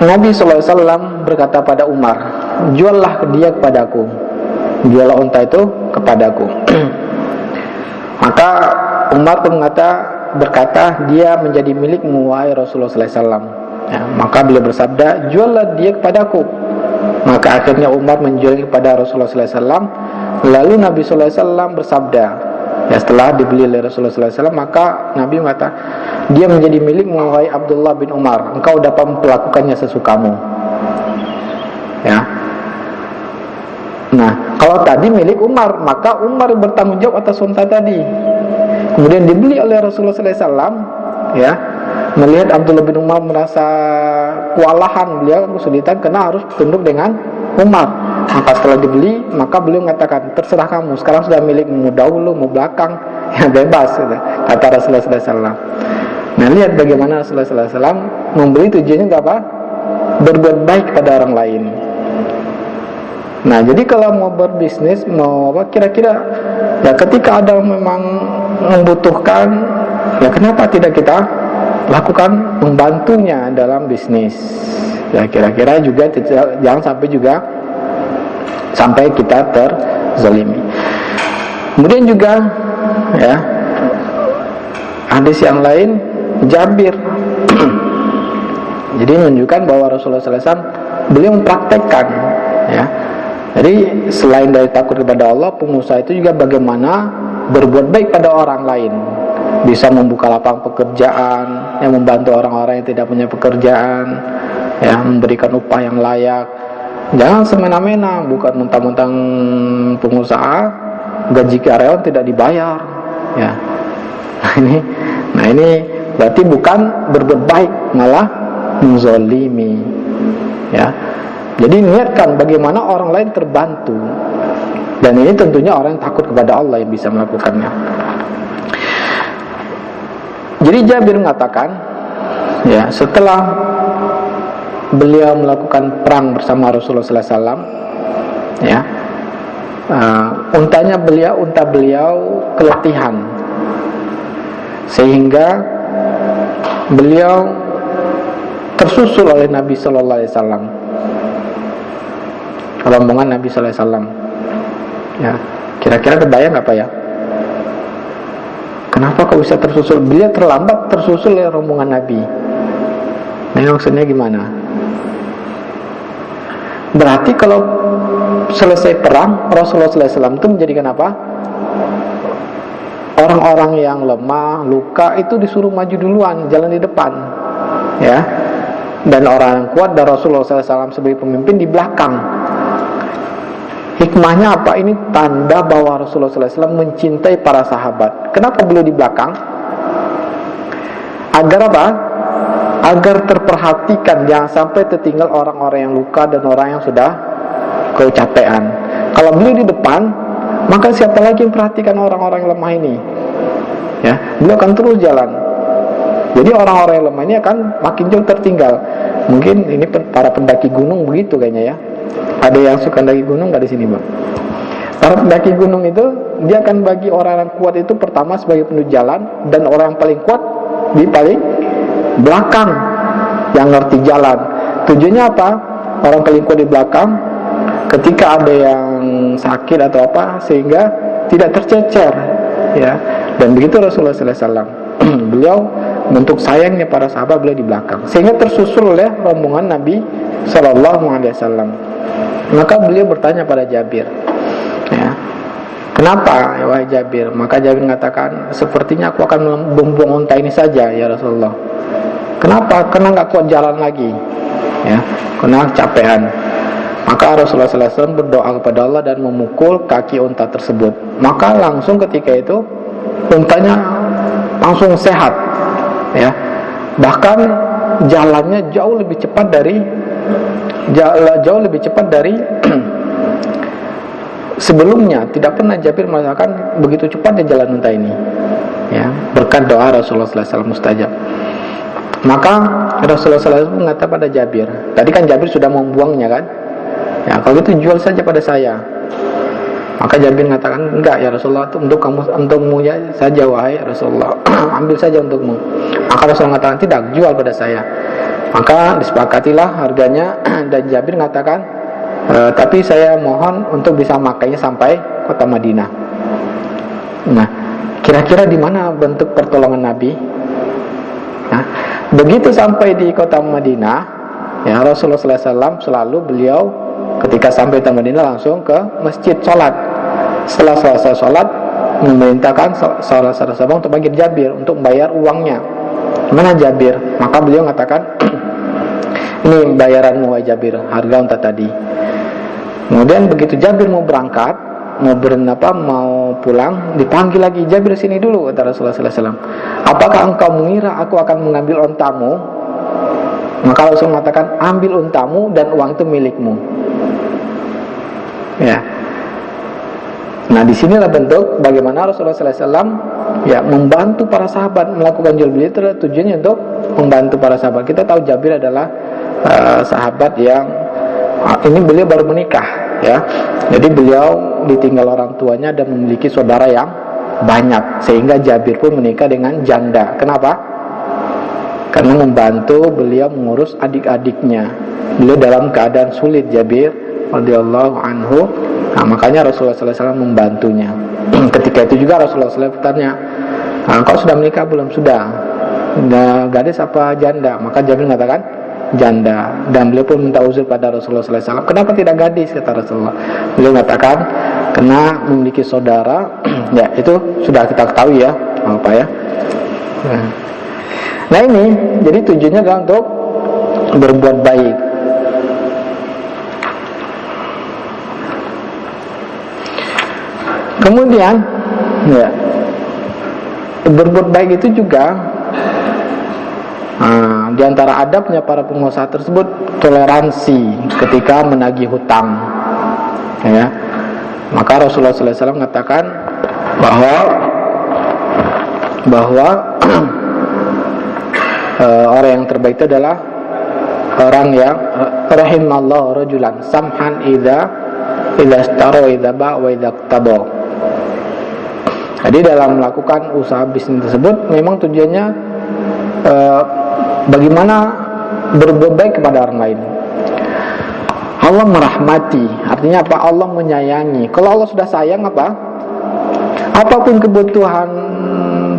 Nabi SAW berkata pada Umar, juallah dia kepadaku, juallah unta itu kepadaku. Maka Umar pun berkata, dia menjadi milikmu wahai Rasulullah SAW ya. Maka beliau bersabda, juallah dia kepadaku. Maka akhirnya Umar menjual kepada Rasulullah SAW. Lalu Nabi SAW bersabda ya, setelah dibeli oleh Rasulullah SAW, maka Nabi mengatakan, dia menjadi milikmu wahai Abdullah bin Umar, engkau dapat melakukannya sesukamu ya. Nah, kalau tadi milik Umar, maka Umar bertanggung jawab atas unta tadi. Kemudian dibeli oleh Rasulullah SAW ya. Melihat Abdullah bin Umar merasa kewalahan, beliau kesulitan karena harus tunduk dengan Umar. Maka setelah dibeli, maka beliau mengatakan, terserah kamu, sekarang sudah milikmu, dahulu mau belakang ya bebas gitu, kata Rasulullah SAW. Nah, lihat bagaimana Rasulullah SAW membeli tujuannya untuk apa? Berbuat baik pada orang lain. Nah, jadi kalau mau berbisnis, mau apa, kira-kira ya ketika ada memang membutuhkan, ya kenapa tidak kita lakukan membantunya dalam bisnis? Ya kira-kira juga jangan sampai kita terzalimi. Kemudian juga ya hadis yang lain Jabir jadi menunjukkan bahwa Rasulullah SAW beliau mempraktekkan ya. Jadi selain dari takut kepada Allah, pengusaha itu juga bagaimana berbuat baik pada orang lain, bisa membuka lapangan pekerjaan, yang membantu orang-orang yang tidak punya pekerjaan, ya, memberikan upah yang layak. Jangan semena-mena, bukan mentang-mentang pengusaha gaji karyawan tidak dibayar, ya. Nah ini berarti bukan berbuat baik, malah menzalimi, ya. Jadi niatkan bagaimana orang lain terbantu, dan ini tentunya orang yang takut kepada Allah yang bisa melakukannya. Jadi Jabir mengatakan, ya, setelah beliau melakukan perang bersama Rasulullah SAW, ya, unta beliau keletihan, sehingga beliau tersusul oleh Nabi Sallallahu Alaihi Wasallam, rombongan Nabi Sallallahu Alaihi Wasallam. Ya, kira-kira kebayang apa ya? Kenapa kau bisa tersusul? Beliau terlambat tersusul oleh rombongan Nabi. Nah, ini maksudnya gimana? Berarti kalau selesai perang, Rasulullah SAW itu menjadikan apa? Orang-orang yang lemah, luka itu disuruh maju duluan, jalan di depan, ya. Dan orang yang kuat dan Rasulullah SAW sebagai pemimpin di belakang. Hikmahnya apa? Ini tanda bahwa Rasulullah SAW mencintai para sahabat. Kenapa beliau di belakang? Agar apa? Agar terperhatikan, jangan sampai tertinggal orang-orang yang luka dan orang yang sudah kecapean. Kalau beliau di depan, maka siapa lagi yang perhatikan orang-orang yang lemah ini? Ya, beliau akan terus jalan. Jadi orang-orang yang lemah ini akan makin jauh tertinggal. Mungkin ini para pendaki gunung begitu kayaknya ya. Ada yang suka mendaki gunung nggak di sini, Bang? Para pendaki gunung itu dia akan bagi orang yang kuat itu pertama sebagai penunjuk jalan, dan orang yang paling kuat di paling belakang yang ngerti jalan. Tujuannya apa? Orang paling kuat di belakang ketika ada yang sakit atau apa, sehingga tidak tercecer, ya. Dan begitu Rasulullah SAW. Beliau bentuk sayangnya para sahabat, beliau di belakang, sehingga tersusul oleh rombongan Nabi SAW. Maka beliau bertanya pada Jabir, ya, kenapa ya wahai Jabir? Maka Jabir mengatakan, sepertinya aku akan membuang unta ini saja ya Rasulullah. Kenapa? Karena nggak kuat jalan lagi, ya, karena capean. Maka Rasulullah SAW berdoa kepada Allah dan memukul kaki unta tersebut. Maka langsung ketika itu untanya langsung sehat, ya. Bahkan jalannya jauh lebih cepat dari sebelumnya. Tidak pernah Jabir merasakan begitu cepatnya jalan unta ini, ya, berkat doa Rasulullah SAW mustajab. Maka Rasulullah SAW mengatakan pada Jabir, tadi kan Jabir sudah membuangnya kan, ya, kalau gitu jual saja pada saya. Maka Jabir mengatakan, enggak ya Rasulullah, untukmu ya saja wahai Rasulullah, ambil saja untukmu. Maka Rasulullah mengatakan, tidak, jual pada saya. Maka disepakatilah harganya, dan Jabir mengatakan, tapi saya mohon untuk bisa makainya sampai kota Madinah. Nah, kira-kira di mana bentuk pertolongan Nabi? Nah, begitu sampai di kota Madinah, ya, Rasulullah SAW selalu beliau ketika sampai di Madinah langsung ke masjid sholat. Setelah selesai sholat, memerintahkan salah satu sahabat untuk bagi Jabir untuk membayar uangnya. Mana Jabir? Maka beliau mengatakan, ini bayaranmu wahai Jabir, harga unta tadi. Kemudian begitu Jabir mau berangkat, mau pulang, dipanggil lagi, Jabir sini dulu, kata Rasulullah SAW. Apakah engkau mengira aku akan mengambil untamu? Maka Rasul mengatakan, ambil untamu dan uang itu milikmu. Ya. Nah, disinilah bentuk bagaimana Rasulullah SAW ya membantu para sahabat melakukan jual beli, itu adalah tujuannya untuk membantu para sahabat. Kita tahu Jabir adalah sahabat yang ini beliau baru menikah ya. Jadi beliau ditinggal orang tuanya dan memiliki saudara yang banyak, sehingga Jabir pun menikah dengan janda. Kenapa? Karena membantu beliau mengurus adik-adiknya. Beliau dalam keadaan sulit, Jabir radhiyallahu anhu. Nah, makanya Rasulullah SAW membantunya. Ketika itu juga Rasulullah SAW bertanya, kau sudah menikah belum? Sudah. Gadis apa janda? Maka Jabir mengatakan janda. Dan beliau pun minta uzur pada Rasulullah SAW. Kenapa tidak gadis? Kata Rasulullah. Beliau mengatakan karena memiliki saudara. Ya, itu sudah kita ketahui ya, apa ya. Nah ini, jadi tujuannya adalah untuk berbuat baik. Kemudian, ya, berbuat baik itu juga di antara adabnya para pengusaha tersebut toleransi ketika menagih hutang. Ya, maka Rasulullah SAW mengatakan bahwa orang yang terbaik itu adalah orang yang rahimallahu rajulan samhan idza istara idza ba wa idza taba. Jadi dalam melakukan usaha bisnis tersebut memang tujuannya bagaimana berbuat baik kepada orang lain. Allah merahmati, artinya apa? Allah menyayangi. Kalau Allah sudah sayang apa? Apapun kebutuhan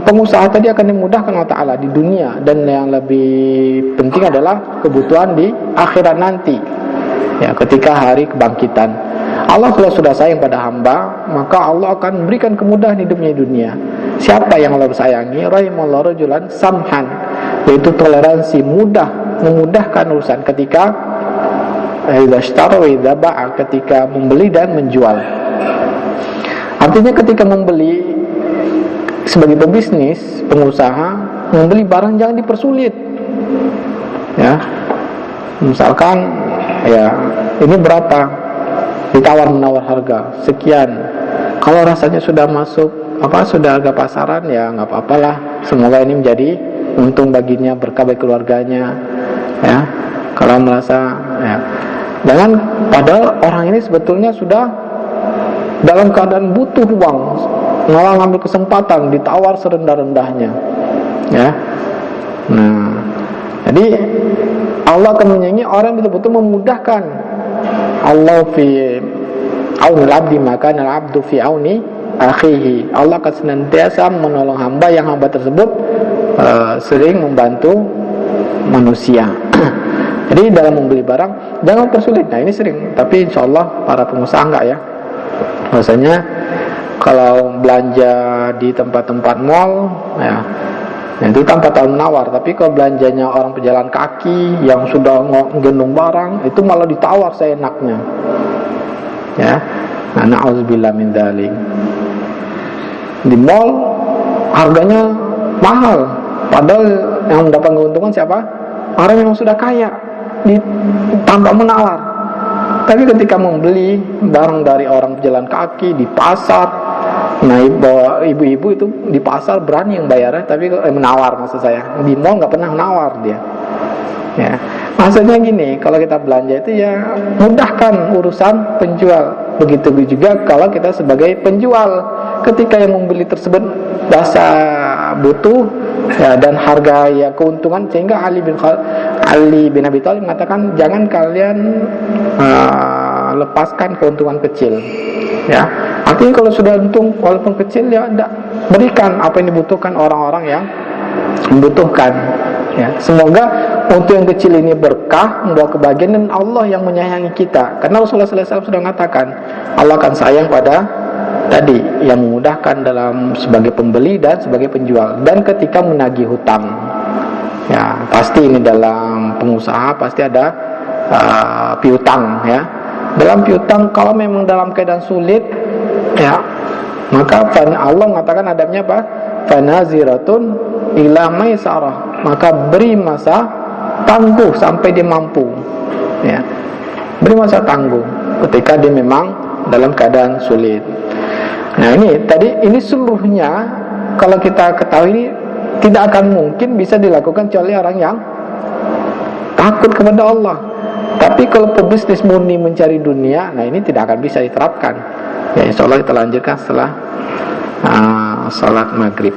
pengusaha tadi akan dimudahkan Allah Ta'ala di dunia, dan yang lebih penting adalah kebutuhan di akhirat nanti ya, ketika hari kebangkitan. Allah kalau sudah sayang pada hamba, maka Allah akan memberikan kemudahan hidupnya di dunia. Siapa yang Allah sayangi? Rahimallahu rajulan samhan, yaitu toleransi, memudahkan urusan ketika ketika membeli dan menjual. Artinya ketika membeli, sebagai pebisnis, pengusaha, membeli barang jangan dipersulit. Ya. Misalkan ya, ini berapa? Ditawar-menawar harga sekian. Kalau rasanya sudah masuk sudah harga pasaran, ya nggak apa-apalah. Semoga ini menjadi untung baginya, berkah bagi keluarganya. Ya. Kalau merasa ya. Dengan padahal orang ini sebetulnya sudah dalam keadaan butuh uang, malah ngambil kesempatan, ditawar serendah-rendahnya ya. Nah, jadi Allah akan menyayangi orang yang betul-betul memudahkan. Allah fi aunil abdi maka al abdu fi auni akhihi. Allah akan senantiasa menolong hamba yang hamba tersebut sering membantu manusia. Jadi dalam membeli barang jangan persulit. Nah ini sering, tapi insya Allah para pengusaha enggak ya. Maksudnya kalau belanja di tempat-tempat mall ya, itu tanpa tahun menawar. Tapi kalau belanjanya orang pejalan kaki yang sudah gendong barang, itu malah ditawar seenaknya ya. Nah, na'udzubillah min dzalik. Di mall harganya mahal, padahal yang mendapat keuntungan siapa? Orang yang sudah kaya, tanpa menawar. Tapi ketika membeli barang dari orang pejalan kaki di pasar, nah ibu-ibu itu di pasar berani yang bayarnya, tapi menawar maksud saya. Di mall nggak pernah menawar dia. Ya, maksudnya gini, kalau kita belanja itu ya mudahkan urusan penjual. Begitu juga kalau kita sebagai penjual, ketika yang membeli tersebut rasa butuh ya, dan harga ya keuntungan, sehingga Ali bin Abi Thalib mengatakan jangan kalian lepaskan keuntungan kecil ya. Artinya kalau sudah untung walaupun kecil ya berikan apa yang dibutuhkan orang-orang yang membutuhkan ya. Semoga untuk yang kecil ini berkah, membawa kebahagiaan, dan Allah yang menyayangi kita. Karena Rasulullah SAW sudah mengatakan Allah akan sayang pada tadi yang memudahkan dalam sebagai pembeli dan sebagai penjual, dan ketika menagih hutang ya. Pasti ini dalam pengusaha pasti ada piutang ya. Dalam piutang kalau memang dalam keadaan sulit ya, maka Allah mengatakan adabnya apa? Fanaziratun ila maisarah, maka beri masa tangguh sampai dia mampu ya. Beri masa tangguh ketika dia memang dalam keadaan sulit. Nah ini tadi, ini seluruhnya kalau kita ketahui tidak akan mungkin bisa dilakukan kecuali orang yang takut kepada Allah. Tapi kalau pebisnis murni mencari dunia, nah ini tidak akan bisa diterapkan. Ya, insya Allah kita lanjutkan setelah salat maghrib.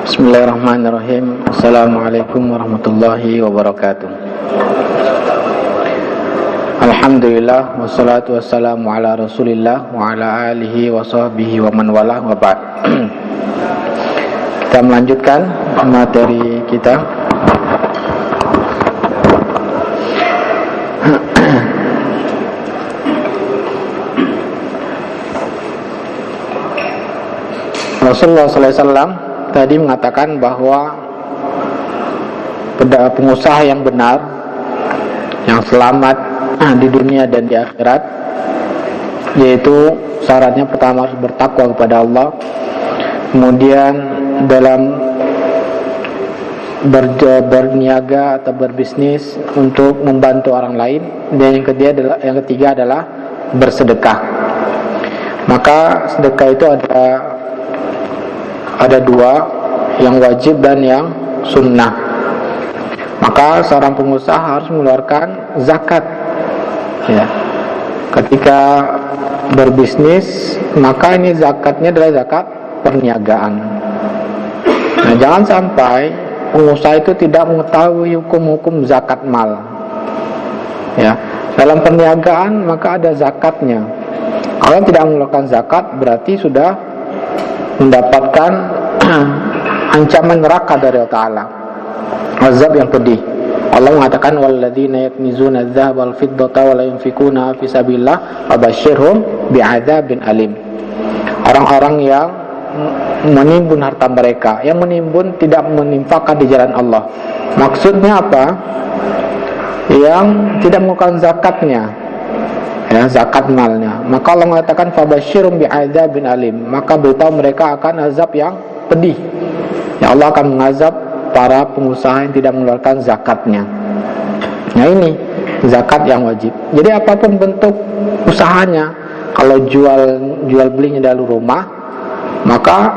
Bismillahirrahmanirrahim. Assalamualaikum warahmatullahi wabarakatuh. Alhamdulillah, wassalatu wassalamu ala rasulillah wa ala alihi wa sahbihi wa man walah, wa ba'd. Kita melanjutkan materi kita. Rasulullah SAW tadi mengatakan bahwa pengusaha yang benar, yang selamat di dunia dan di akhirat, yaitu syaratnya pertama harus bertakwa kepada Allah, kemudian dalam berniaga atau berbisnis untuk membantu orang lain, dan yang ketiga adalah bersedekah. Maka sedekah itu ada dua, yang wajib dan yang sunnah. Maka seorang pengusaha harus mengeluarkan zakat, ya. Ketika berbisnis, maka ini zakatnya adalah zakat perniagaan. Nah, jangan sampai pengusaha itu tidak mengetahui hukum-hukum zakat mal. Ya, dalam perniagaan maka ada zakatnya. Kalau tidak mengeluarkan zakat, berarti sudah mendapatkan ancaman neraka dari Allah Ta'ala, azab yang pedih. Allah mengatakan walladzina yaknizuna adz-dzahaba wal fiddata wa la yunfikuna fi sabilillah fabashshirhum bi'adzabin alim. Orang-orang yang menimbun harta mereka, yang menimbun tidak menginfakkan di jalan Allah. Maksudnya apa? Yang tidak melakukan zakatnya, ya, zakat malnya. Maka Allah mengatakan fabashshirhum bi'adzabin alim, maka beritahu mereka akan azab yang pedih. Ya, Allah akan mengazab para pengusaha yang tidak mengeluarkan zakatnya. Nah, ini zakat yang wajib. Jadi apapun bentuk usahanya, kalau jual belinya dari rumah, maka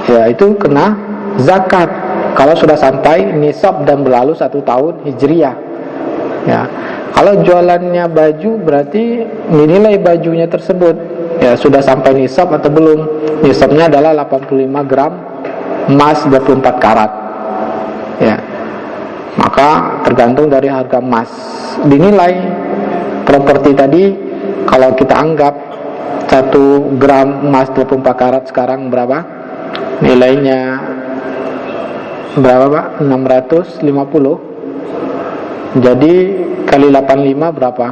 ya itu kena zakat kalau sudah sampai nisab dan berlalu 1 tahun hijriah. Ya, kalau jualannya baju, berarti nilai bajunya tersebut ya sudah sampai nisab atau belum. Nisabnya adalah 85 gram emas 24 karat. Ya, maka tergantung dari harga emas. Dinilai properti tadi, kalau kita anggap 1 gram emas 24 karat sekarang berapa? Nilainya berapa, Pak? 650. Jadi kali 85 berapa?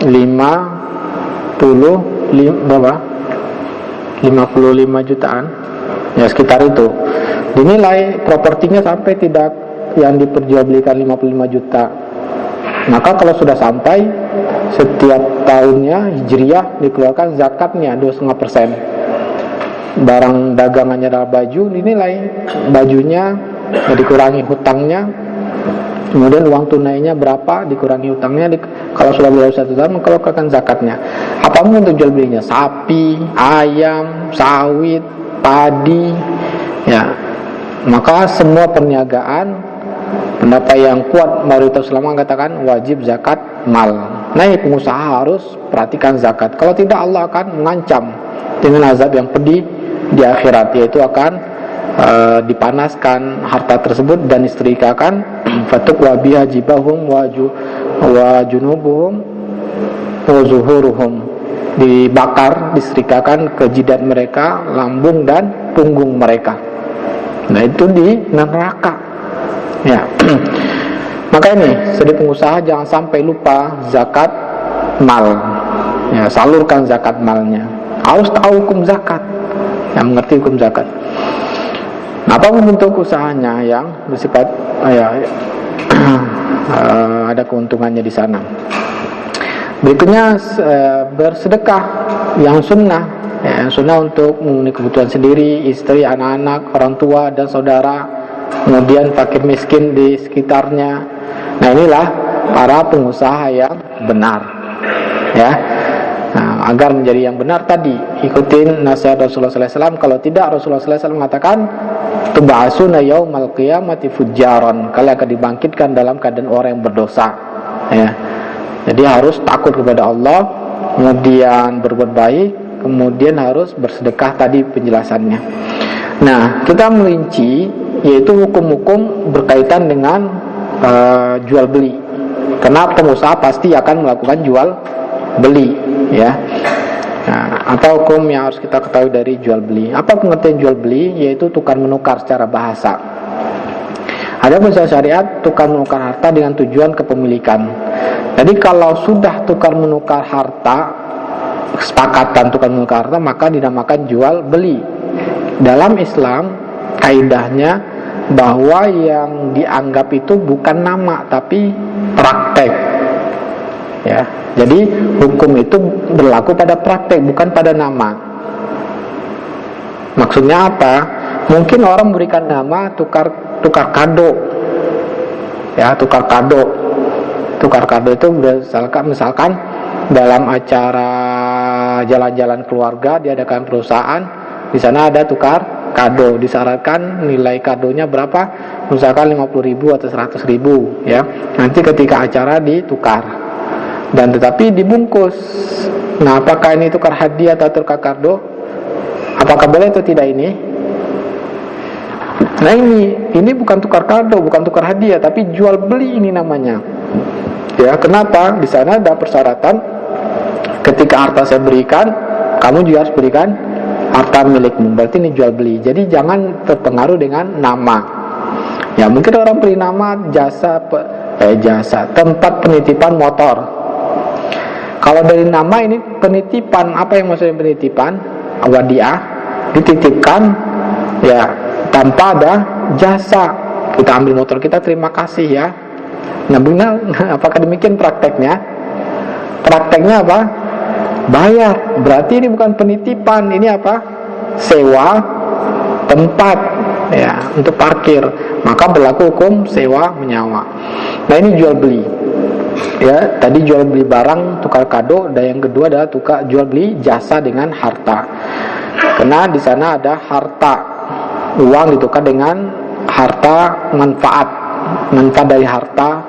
55 jutaan. Ya, sekitar itu. Dinilai propertinya sampai tidak yang diperjualbelikan 55 juta. Maka kalau sudah sampai, setiap tahunnya hijriah dikeluarkan zakatnya 2,5%. Barang dagangannya adalah baju, dinilai bajunya dikurangi hutangnya, kemudian uang tunainya berapa dikurangi hutangnya. Kalau sudah berlalu 1 tahun, maka keluarkan zakatnya. Apapun untuk jual belinya, sapi, ayam, sawit, padi, ya. Maka semua perniagaan, pendapat yang kuat mayoritas ulama mengatakan wajib zakat mal. Nah, ini pengusaha harus perhatikan zakat. Kalau tidak, Allah akan mengancam dengan azab yang pedih di akhirat, yaitu akan dipanaskan harta tersebut dan disetrikakan fatukwa biha jibahum wa junubuhum wa zuhuruhum, dibakar, disetrikakan ke jidat mereka, lambung dan punggung mereka. Nah, itu di neraka. Ya. Maka ini sedih pengusaha jangan sampai lupa zakat mal. Ya, salurkan zakat malnya. Harus tahu hukum zakat. Yang mengerti hukum zakat. Nah, apapun bentuk usahanya yang bersifat ada keuntungannya di sana. Berikutnya bersedekah yang sunnah. Ya, yang sunnah untuk memenuhi kebutuhan sendiri, istri, anak-anak, orang tua dan saudara, kemudian fakir miskin di sekitarnya. Nah, inilah para pengusaha yang benar. ya. Nah, agar menjadi yang benar tadi, ikutin nasihat Rasulullah SAW. Kalau tidak, Rasulullah SAW mengatakan tub'asuna yaumal qiyamati fujjaron, kalian akan dibangkitkan dalam keadaan orang yang berdosa, ya. Jadi harus takut kepada Allah, kemudian berbuat baik, kemudian harus bersedekah, tadi penjelasannya. Nah, kita merinci yaitu hukum-hukum berkaitan dengan jual beli. Karena pengusaha pasti akan melakukan jual beli, ya. Nah, apa hukum yang harus kita ketahui dari jual beli? Apa pengertian jual beli? Yaitu tukar menukar secara bahasa. Ada secara syariat tukar menukar harta dengan tujuan kepemilikan. Jadi kalau sudah tukar menukar harta, kesepakatan tukar menukar harta, maka dinamakan jual beli. Dalam Islam kaidahnya bahwa yang dianggap itu bukan nama tapi praktek, ya. Jadi hukum itu berlaku pada praktek, bukan pada nama. Maksudnya apa? Mungkin orang memberikan nama tukar kado, ya, tukar kado itu misalkan dalam acara jalan-jalan keluarga diadakan perusahaan, di sana ada tukar kado, disyaratkan nilai kadonya berapa, misalkan 50.000 atau 100.000, ya. Nanti ketika acara ditukar, dan tetapi dibungkus. Nah, apakah ini tukar hadiah atau tukar kado? Apakah boleh atau tidak ini? Nah, ini bukan tukar kado, bukan tukar hadiah, tapi jual beli ini namanya. Ya, kenapa? Di sana ada persyaratan, ketika harta saya berikan, kamu juga harus berikan harta milikmu. Berarti ini jual beli. Jadi jangan terpengaruh dengan nama. Ya, mungkin orang beli nama jasa tempat penitipan motor. Kalau dari nama ini penitipan, apa yang maksudnya penitipan? Wadiah, dititipkan, ya, tanpa ada jasa. Kita ambil motor kita, terima kasih, ya. Nah, benar, apakah demikian prakteknya? Prakteknya apa? Bayar. Berarti ini bukan penitipan, ini apa? Sewa tempat, ya, untuk parkir. Maka berlaku hukum sewa menyewa. Nah, ini jual beli. Ya, tadi jual beli barang tukar kado, dan yang kedua adalah tukar jual beli jasa dengan harta. Karena di sana ada harta, uang ditukar dengan harta manfaat dari harta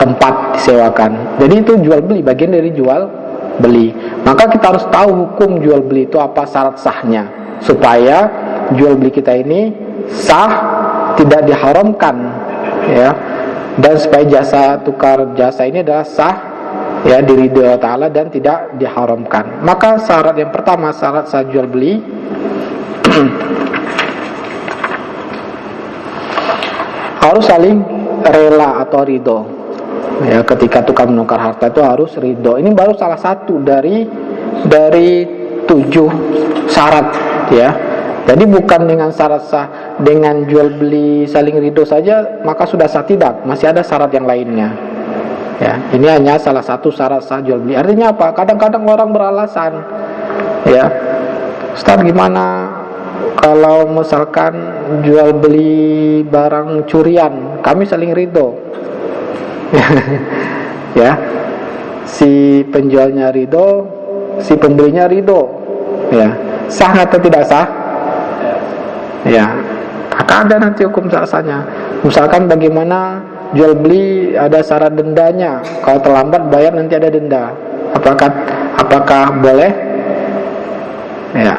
tempat disewakan. Jadi itu jual beli, bagian dari jual beli. Maka kita harus tahu hukum jual beli itu apa, syarat sahnya, supaya jual beli kita ini sah, tidak diharamkan, ya. Dan supaya jasa tukar jasa ini adalah sah, ya, diridhoi Allah Ta'ala dan tidak diharamkan. Maka syarat yang pertama, syarat sah jual beli harus saling rela atau ridho, ya. Ketika tukar menukar harta itu harus ridho. Ini baru salah satu dari 7 syarat, ya. Jadi bukan dengan syarat sah dengan jual beli saling ridho saja maka sudah sah, tidak, masih ada syarat yang lainnya, ya. Ini hanya salah satu syarat sah jual beli. Artinya apa? Kadang-kadang orang beralasan, ya, Ustaz, gimana kalau misalkan jual beli barang curian, kami saling ridho. Ya, si penjualnya ridho, si pembelinya ridho, ya. Sah atau tidak sah? Ya, maka ada nanti hukum sahnya. Misalkan bagaimana jual beli ada syarat dendanya, kalau terlambat bayar nanti ada denda. Apakah boleh? Ya,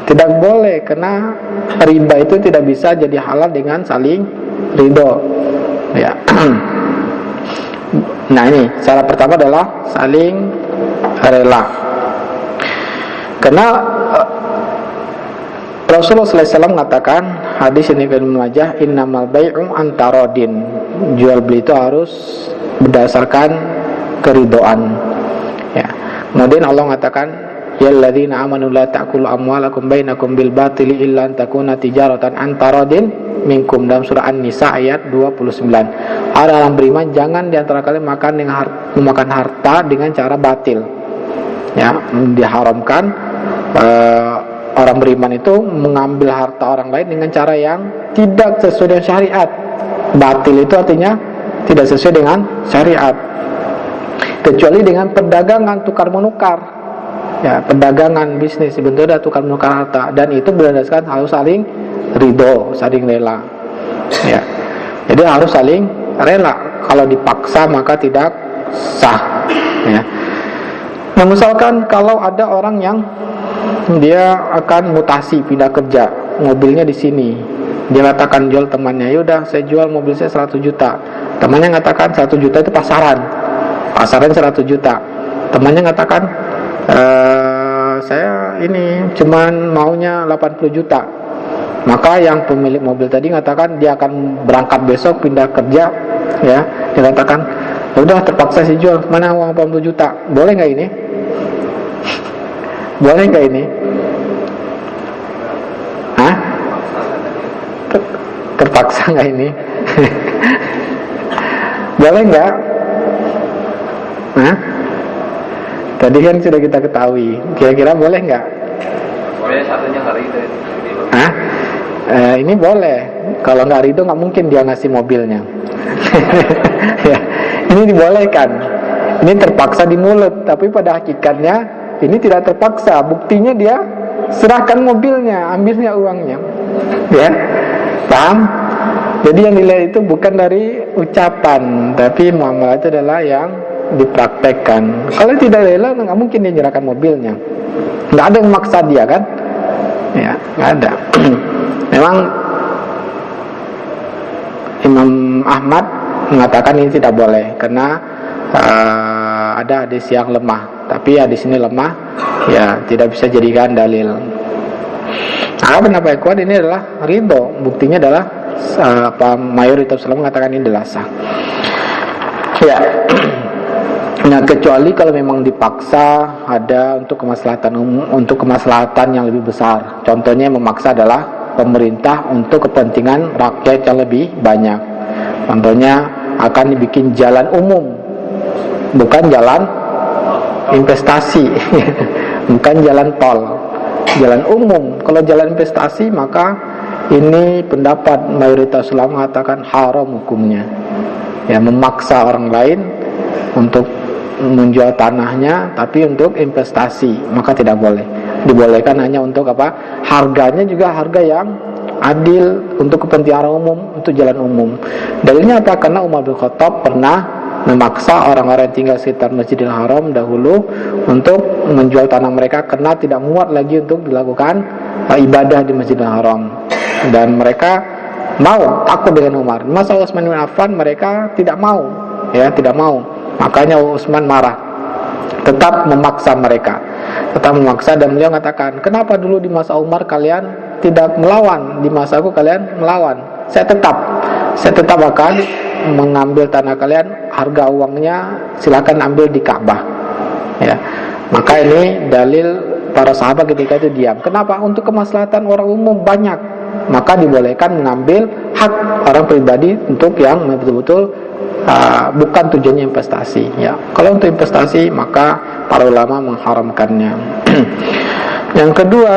tidak boleh, karena riba itu tidak bisa jadi halal dengan saling ridho, ya. Nah, ini syarat pertama adalah saling rela. Karena Rasulullah SAW mengatakan, hadis ini Ibnu Majah, innamal bai'u antarodin, jual beli itu harus berdasarkan keridhaan, ya. Kemudian Allah mengatakan, ya alladzina amanu la ta'kulu amwalakum bainakum bil batili illa an takuna tijaratan antarodin minkum, dalam surah An-Nisa ayat 29. Orang beriman jangan diantara kalian memakan harta dengan cara batil, ya. Diharamkan orang beriman itu mengambil harta orang lain dengan cara yang tidak sesuai dengan syariat. Batil itu artinya tidak sesuai dengan syariat. kecuali dengan perdagangan tukar menukar, ya, perdagangan bisnis sebetulnya tukar menukar harta, dan itu berdasarkan harus saling ridho, saling rela, ya. Jadi harus saling rela. Kalau dipaksa maka tidak sah, ya. Nah, misalkan kalau ada orang yang dia akan mutasi, pindah kerja, mobilnya di sini, dia katakan jual temannya, yaudah saya jual mobil saya 100 juta. Temannya mengatakan 100 juta itu pasaran 100 juta. Temannya mengatakan saya ini cuman maunya 80 juta. Maka yang pemilik mobil tadi mengatakan dia akan berangkat besok pindah kerja, ya. Dia katakan, udah terpaksa sih jual, mana uang 80 juta. Boleh nggak ini? Boleh nggak ini? Hah? Terpaksa nggak ini? Boleh nggak? Hah? Tadi kan sudah kita ketahui. Kira-kira boleh nggak? Boleh, satunya nggak ridho. Hah? Ini boleh. Kalau nggak ridho nggak mungkin dia ngasih mobilnya. Ya, ini dibolehkan. Ini terpaksa di mulut, tapi pada hakikatnya ini tidak terpaksa. Buktinya dia serahkan mobilnya, ambilnya uangnya. Ya, paham? Jadi yang dilihat itu bukan dari ucapan, tapi muamalah itu adalah yang dipraktekkan. Kalau tidak rela, nggak mungkin dia menyerahkan mobilnya. Nggak ada yang memaksa dia kan? Ya, nggak ada. Memang Imam Ahmad mengatakan ini tidak boleh karena ada hadis yang lemah. Tapi hadis ini lemah, ya tidak bisa jadikan dalil. Nah, pendapat kuat ini adalah ridho. Buktinya adalah mayoritas ulama mengatakan ini adalah sah. Ya. Nah, kecuali kalau memang dipaksa ada untuk kemaslahatan umum, untuk kemaslahatan yang lebih besar. Contohnya memaksa adalah pemerintah untuk kepentingan rakyat yang lebih banyak. Contohnya akan dibikin jalan umum, bukan jalan investasi, bukan jalan tol, jalan umum. Kalau jalan investasi maka ini pendapat mayoritas ulama mengatakan haram hukumnya. Ya, memaksa orang lain untuk menjual tanahnya tapi untuk investasi maka tidak boleh. Dibolehkan hanya untuk apa? Harganya juga harga yang adil untuk kepentingan umum, untuk jalan umum. Dalilnya apa? Karena Umar bin Khattab pernah memaksa orang-orang yang tinggal sekitar Masjidil Haram dahulu untuk menjual tanah mereka karena tidak muat lagi untuk dilakukan ibadah di Masjidil Haram, dan mereka mau takut dengan Umar. Masa Utsman bin Affan mereka tidak mau, ya tidak mau. Makanya Utsman marah, tetap memaksa mereka, tetap memaksa, dan beliau mengatakan, kenapa dulu di masa Umar kalian tidak melawan, di masaku kalian melawan. Saya tetap akan mengambil tanah kalian, harga uangnya silakan ambil di Ka'bah. Ya, maka ini dalil para sahabat ketika itu diam. Kenapa? Untuk kemaslahatan orang umum banyak, maka dibolehkan mengambil hak orang pribadi untuk yang betul-betul bukan tujuannya investasi. Ya, kalau untuk investasi maka para ulama mengharamkannya. Yang kedua,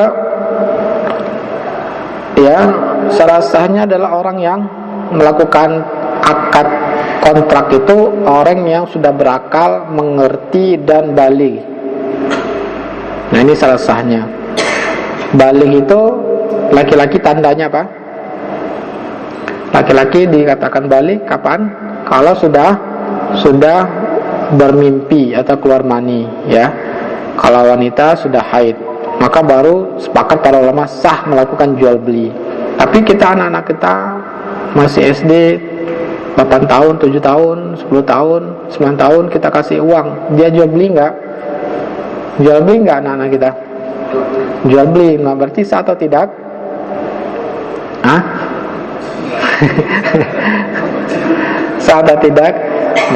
ya, syarat sahnya adalah orang yang melakukan akad kontrak itu orang yang sudah berakal, mengerti dan baligh. Nah, ini syarat sahnya. Baligh itu laki-laki tandanya apa? Laki-laki dikatakan baligh kapan? Kalau sudah bermimpi atau keluar mani, ya. Kalau wanita sudah haid, maka baru sepakat para ulama sah melakukan jual beli. Tapi kita anak-anak kita masih SD 8 tahun, 7 tahun, 10 tahun, 9 tahun kita kasih uang, dia jual beli enggak? Jual beli enggak anak-anak kita? Jual beli, nah berarti sah atau tidak? Hah? Sah atau tidak?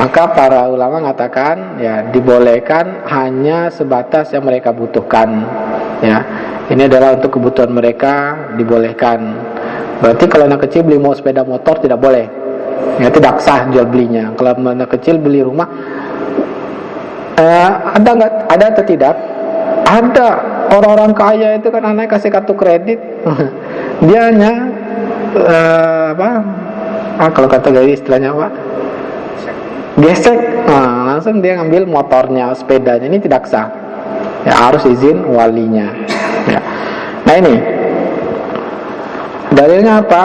Maka para ulama mengatakan ya dibolehkan hanya sebatas yang mereka butuhkan. Ya, ini adalah untuk kebutuhan mereka, dibolehkan. Berarti kalau anak kecil beli mau sepeda motor tidak boleh. Ya, tidak sah jual belinya. Kalau anak kecil beli rumah, ada nggak? Ada atau tidak? Ada. Orang-orang kaya itu kan anaknya kasih kartu kredit, dia hanya kalau kata gaya istilahnya apa? gesek, langsung dia ngambil motornya, sepedanya, ini tidak sah. Ya, harus izin walinya. Ya. Nah ini dalilnya apa?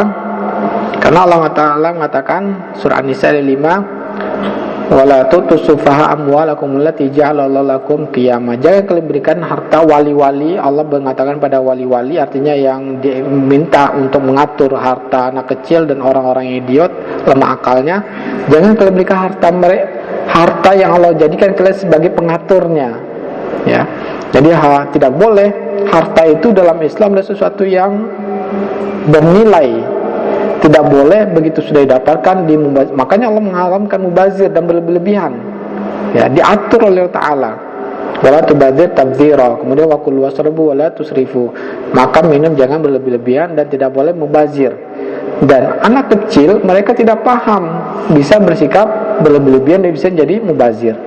Karena Allah Ta'ala mengatakan surah An-Nisa 5, wala tutusufaha amwalakum allati ja'alallahu lakum qiyamah. Jangan kalian berikan harta wali-wali. Allah mengatakan pada wali-wali, artinya yang diminta untuk mengatur harta anak kecil dan orang-orang yang idiot, lemah akalnya. Jangan kalian berikan harta yang Allah jadikan kalian sebagai pengaturnya. Ya. Jadi tidak boleh. Harta itu dalam Islam adalah sesuatu yang bernilai. Tidak boleh begitu sudah didapatkan makanya Allah mengharamkan mubazir dan berlebihan. Ya, diatur oleh Allah Ta'ala. Wala tubadzir tabdzira. Kemudian wa kulu wasrabu wala tusrifu. Makan minum jangan berlebihan dan tidak boleh mubazir. Dan anak kecil mereka tidak paham, bisa bersikap berlebihan dan bisa jadi mubazir.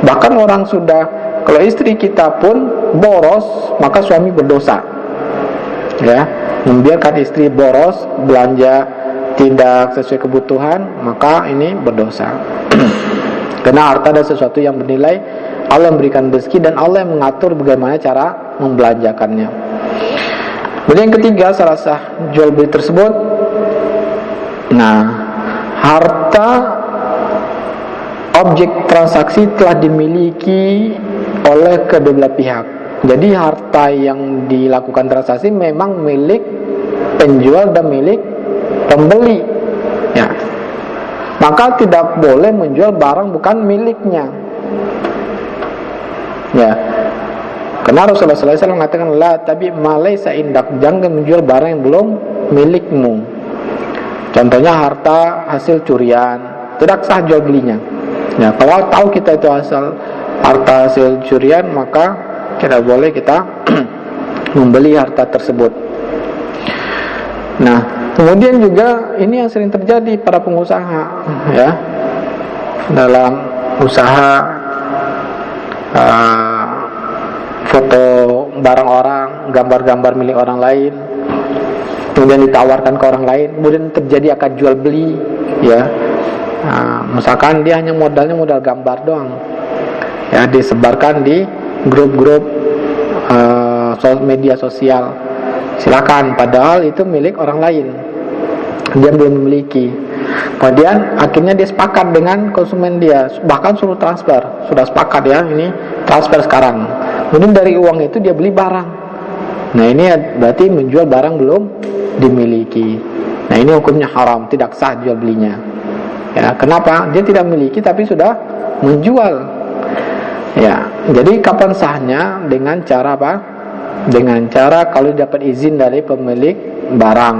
Bahkan orang sudah, kalau istri kita pun boros, maka suami berdosa. Ya, membiarkan istri boros, belanja tidak sesuai kebutuhan, maka ini berdosa. Karena harta adalah sesuatu yang bernilai. Allah memberikan rezeki dan Allah yang mengatur bagaimana cara membelanjakannya. Kemudian yang ketiga, salah sah jual beli tersebut. Nah, harta objek transaksi telah dimiliki oleh kedua belah pihak. Jadi harta yang dilakukan transaksi memang milik penjual dan milik pembeli. Ya. Maka tidak boleh menjual barang bukan miliknya. Ya. Karena Rasulullah SAW mengatakan la tabi ma laysa indak, jangan menjual barang yang belum milikmu. Contohnya harta hasil curian, tidak sah jual belinya. Ya, kalau tahu kita itu harta hasil curian, maka tidak boleh kita membeli harta tersebut. Nah, kemudian juga ini yang sering terjadi pada pengusaha, ya, dalam usaha foto barang orang, gambar-gambar milik orang lain, kemudian ditawarkan ke orang lain, kemudian terjadi akad jual beli, ya. Misalkan dia hanya modalnya modal gambar doang, ya, disebarkan di grup-grup media sosial, silakan, padahal itu milik orang lain, dia belum memiliki. Kemudian akhirnya dia sepakat dengan konsumen dia, bahkan suruh transfer, sudah sepakat ya, ini transfer sekarang. Kemudian dari uang itu dia beli barang. Nah, ini berarti menjual barang belum dimiliki. Nah, ini hukumnya haram, tidak sah jual belinya. Ya, kenapa? Dia tidak memiliki tapi sudah menjual. Ya, jadi kapan sahnya? Dengan cara apa? Dengan cara kalau dapat izin dari pemilik barang.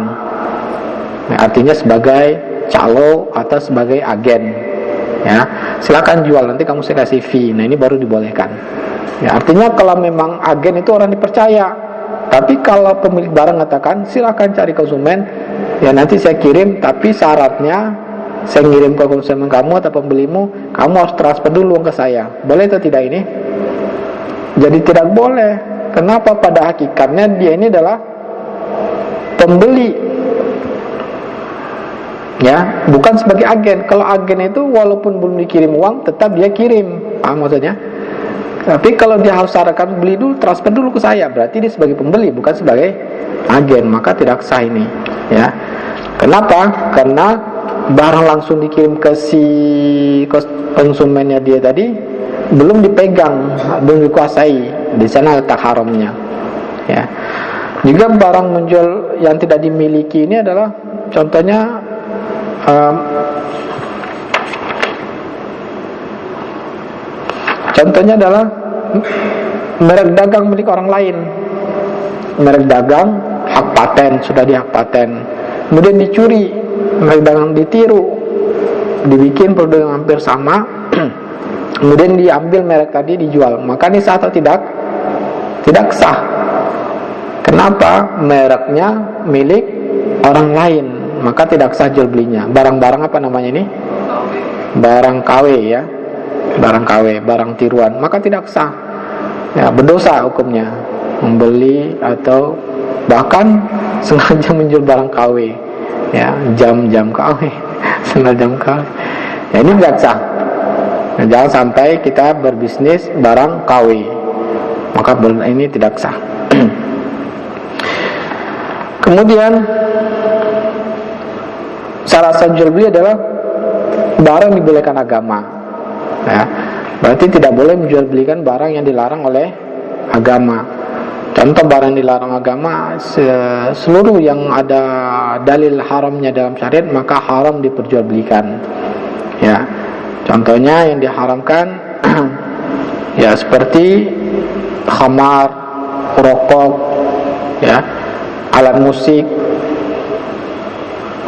Nah, artinya sebagai calo atau sebagai agen. Ya, silakan jual, nanti kamu saya kasih fee. Nah, ini baru dibolehkan. Ya, artinya kalau memang agen itu orang dipercaya. Tapi kalau pemilik barang katakan silakan cari konsumen, ya nanti saya kirim, tapi syaratnya saya ngirim ke konsumen kamu atau pembelimu, kamu harus transfer dulu ke saya. Boleh atau tidak ini? Jadi tidak boleh. Kenapa? Pada hakikatnya dia ini adalah pembeli, ya, bukan sebagai agen. Kalau agen itu walaupun belum dikirim uang, tetap dia kirim. Paham maksudnya? Tapi kalau dia harus syaratkan beli dulu, transfer dulu ke saya, berarti dia sebagai pembeli, bukan sebagai agen. Maka tidak sah ini, ya. Kenapa? Karena barang langsung dikirim ke si konsumennya dia tadi belum dipegang, belum dikuasai. Di sana letak haramnya. Ya. Juga barang menjual yang tidak dimiliki ini adalah contohnya adalah merek dagang milik orang lain. Merek dagang hak paten, sudah di hak paten, kemudian dicuri, merek dagang ditiru, dibikin produk yang hampir sama, kemudian diambil merek tadi dijual. Maka ini sah atau tidak? Tidak sah. Kenapa? Mereknya milik orang lain, maka tidak sah jual belinya. Barang-barang apa namanya ini? Barang KW, ya. Barang KW, barang tiruan, maka tidak sah. Ya, berdosa hukumnya. Membeli atau bahkan sengaja menjual barang KW, ya, jam-jam KW, sendal jam KW. Ya, ini tidak sah. Nah, jangan sampai kita berbisnis barang KW, maka ini tidak sah. Kemudian salah satu jual beli adalah barang dibolehkan agama, ya. Berarti tidak boleh menjual belikan barang yang dilarang oleh agama. Contoh barang yang dilarang agama, seluruh yang ada dalil haramnya dalam syariat maka haram diperjualbelikan. Ya, contohnya yang diharamkan ya seperti khamar, rokok, ya, alat musik,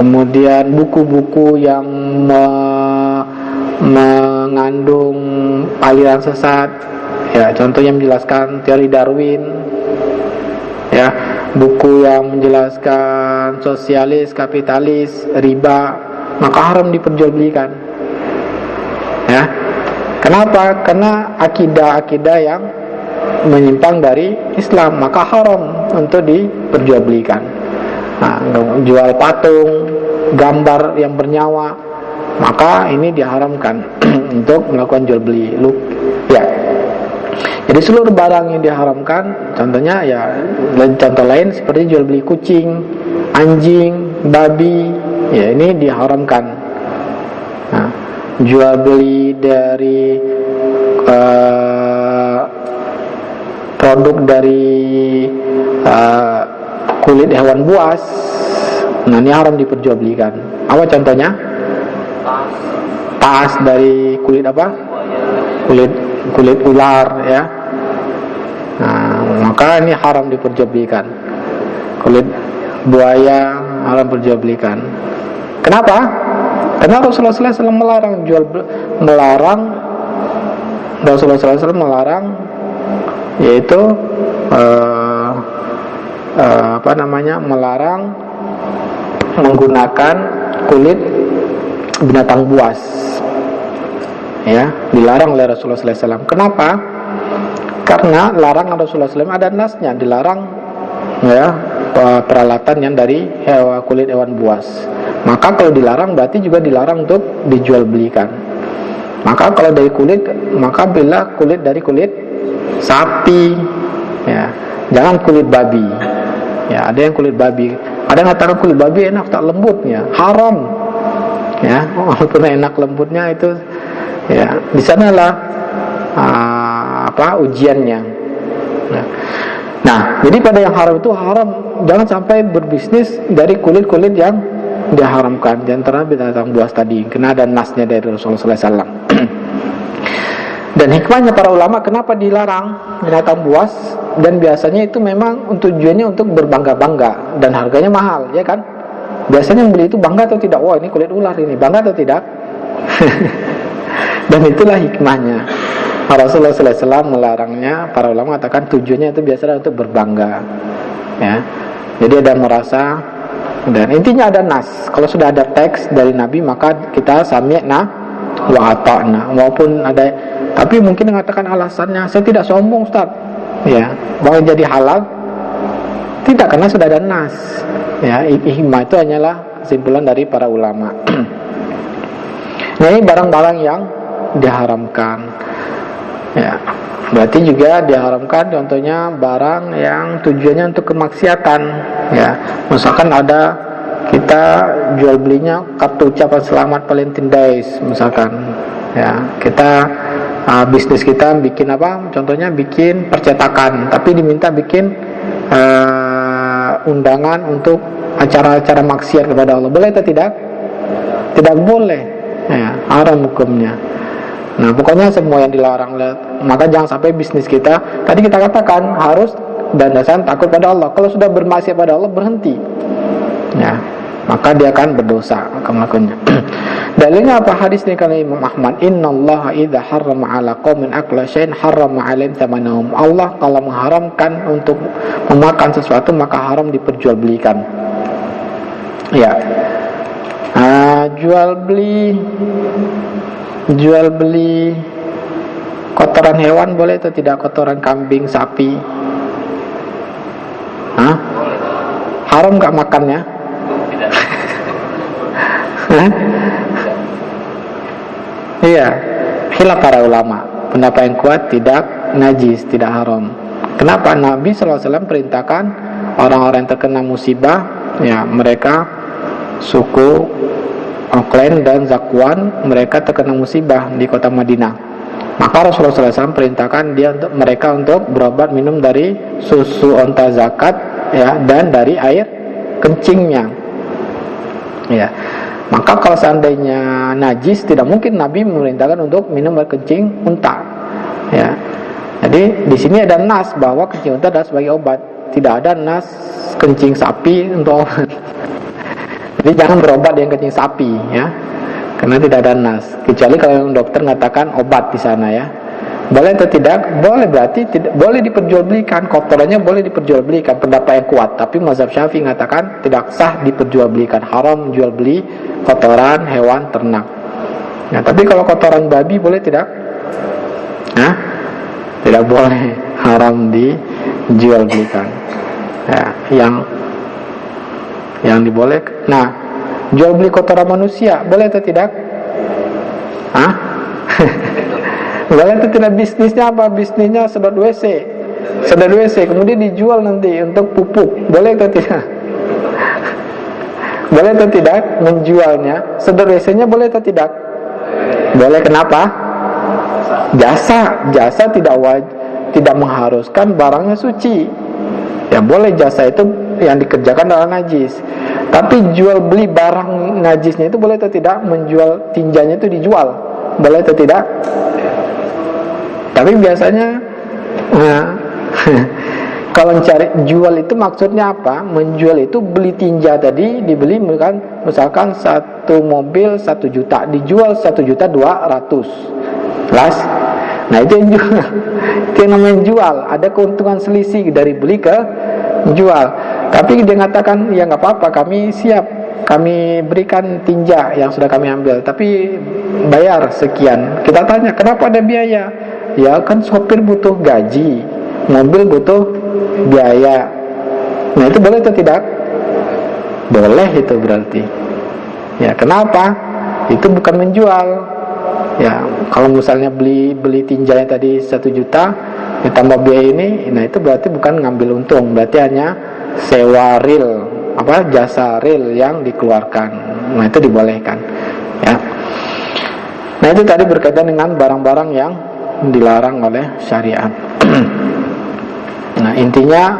kemudian buku-buku yang mengandung aliran sesat, ya, contohnya menjelaskan teori Darwin, ya, buku yang menjelaskan sosialis, kapitalis, riba, maka haram diperjualbelikan. Ya, kenapa? Karena akidah-akidah yang menyimpang dari Islam, maka haram untuk diperjualbelikan. Nah, jual patung, gambar yang bernyawa, maka ini diharamkan untuk melakukan jual beli. Ya. Jadi seluruh barang yang diharamkan, contohnya ya, contoh lain seperti jual beli kucing, anjing, babi, ya ini diharamkan. Nah, jual beli dari produk dari kulit hewan buas, nah ini haram diperjualbelikan. Apa contohnya? Tas dari kulit apa? Kulit ular, ya. Nah, maka ini haram diperjualbelikan. Kulit buaya haram diperjualbelikan. Kenapa? Karena Rasulullah SAW melarang yaitu melarang menggunakan kulit binatang buas, ya, dilarang oleh Rasulullah SAW. Kenapa? Karena larangan Rasulullah SAW ada nasnya, dilarang, ya, peralatan yang dari kulit hewan buas. Maka kalau dilarang berarti juga dilarang untuk dijual belikan. Maka kalau dari kulit, maka bila kulit dari kulit sapi, ya, jangan kulit babi. Ya, ada yang kulit babi, ada yang mengatakan kulit babi enak tak lembutnya, haram. Ya, walaupun enak lembutnya itu, ya, di sanalah ujiannya. Nah, jadi pada yang haram itu haram, jangan sampai berbisnis dari kulit-kulit yang diharamkan, di antara binatang buas tadi, karena ada nasnya dari Rasulullah SAW. Dan hikmahnya para ulama kenapa dilarang binatang buas, dan biasanya itu memang tujuannya untuk berbangga-bangga dan harganya mahal, ya kan? Biasanya yang beli itu bangga atau tidak? Wah, ini kulit ular ini, bangga atau tidak? Dan itulah hikmahnya. Rasulullah SAW melarangnya, para ulama katakan tujuannya itu biasanya untuk berbangga, ya. Jadi ada merasa, dan intinya ada nas. Kalau sudah ada teks dari Nabi maka kita sami'na wa ata'na. Maupun ada, tapi mungkin mengatakan alasannya saya tidak sombong, Ustaz, ya, bahwa jadi halal. Tidak, karena sudah ada nas, ya. Hikmah itu hanyalah kesimpulan dari para ulama. Nah, ini barang-barang yang diharamkan, ya. Berarti juga diharamkan contohnya barang yang tujuannya untuk kemaksiatan, ya. Misalkan ada kita jual belinya kartu ucapan selamat Valentine Days, misalkan, ya, kita bisnis kita bikin apa? Contohnya bikin percetakan, tapi diminta bikin undangan untuk acara-acara maksiat kepada Allah. Boleh atau tidak? Tidak boleh, ya, haram hukumnya. Nah, pokoknya semua yang dilarang, maka jangan sampai bisnis kita, tadi kita katakan harus berdasarkan takut pada Allah. Kalau sudah bermaksiat pada Allah, berhenti, ya, maka dia akan berdosa akan melakukannya. Dalilnya apa? Hadis ini kali Imam Ahmad, innallaha idza harrama 'ala qaumin akla syai'in harrama 'alaihim thamanahum. Allah kalau mengharamkan untuk memakan sesuatu maka haram diperjualbelikan. Ya. Jual beli kotoran hewan boleh atau tidak? Kotoran kambing, sapi, haram nggak makannya? Iya, khilaf para ulama. Pendapat yang kuat tidak najis, tidak haram. Kenapa? Nabi SAW perintahkan orang-orang yang terkena musibah, ya mereka suku Oklen dan Zakwan, mereka terkena musibah di kota Madinah. Maka Rasulullah SAW perintahkan mereka untuk berobat minum dari susu onta zakat, ya, dan dari air kencingnya. Ya. Maka kalau seandainya najis, tidak mungkin Nabi memerintahkan untuk minum air kencing unta. Ya. Jadi di sini ada nas bahwa kencing unta adalah sebagai obat. Tidak ada nas kencing sapi untuk obat. Jadi jangan berobat dengan kencing sapi, ya, karena tidak ada nas. Kecuali kalau dokter mengatakan obat di sana, ya. Boleh atau tidak? Boleh, berarti tidak boleh diperjualbelikan, kotorannya boleh diperjualbelikan, pendapat yang kuat. Tapi mazhab Syafi'i mengatakan tidak sah diperjualbelikan, haram jual beli kotoran hewan ternak. Nah, tapi kalau kotoran babi boleh tidak? Nah, tidak boleh, haram dijual belikan. Ya, yang diboleh. Nah, jual beli kotoran manusia boleh atau tidak? Hah? Boleh atau tidak? Bisnisnya apa? Bisnisnya sedot WC, kemudian dijual nanti untuk pupuk, boleh atau tidak? Boleh atau tidak menjualnya? Sedot WC-nya boleh atau tidak? Boleh. Kenapa? Jasa tidak mengharuskan barangnya suci. Ya boleh, jasa itu yang dikerjakan adalah najis. Tapi jual beli barang najisnya itu boleh atau tidak? Menjual tinjanya itu dijual, boleh atau tidak? Tapi biasanya kalau mencari jual itu maksudnya apa? Menjual itu beli tinja tadi, dibeli misalkan satu mobil 1 juta, dijual 1.200.000. Nah itu yang jual. Itu yang namanya jual. Ada keuntungan selisih dari beli ke jual. Tapi dia mengatakan, ya nggak apa-apa, kami siap, kami berikan tinja yang sudah kami ambil, tapi bayar sekian. Kita tanya, kenapa ada biaya? Ya kan sopir butuh gaji, mobil butuh biaya. Nah itu boleh atau tidak? Boleh itu berarti. Ya kenapa? Itu bukan menjual. Ya kalau misalnya beli tinjanya tadi 1 juta, ditambah biaya ini, nah itu berarti bukan ngambil untung, berarti hanya sewa real, jasa real yang dikeluarkan. Nah itu dibolehkan, ya. Nah itu tadi berkaitan dengan barang-barang yang dilarang oleh syariat. Nah intinya,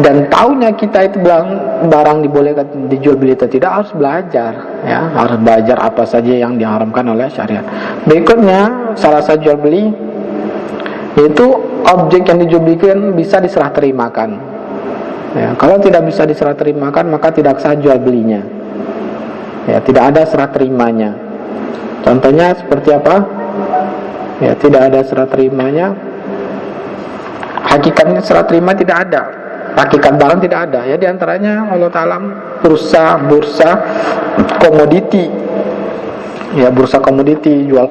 dan taunya kita itu barang dibolehkan dijual beli atau tidak harus belajar, ya, harus belajar apa saja yang diharamkan oleh syariat. Berikutnya, salah satu jual beli yaitu objek yang dijual belikan bisa diserah terimakan. Ya, kalau tidak bisa diserah terimakan maka tidak sah jual belinya. Ya, tidak ada serah terimanya. Contohnya seperti apa? Ya, tidak ada serah terimanya. Hakikatnya serah terima tidak ada. Hakikat barang tidak ada. Ya, diantaranya Allah Ta'ala bursa komoditi. Ya, bursa komoditi, jual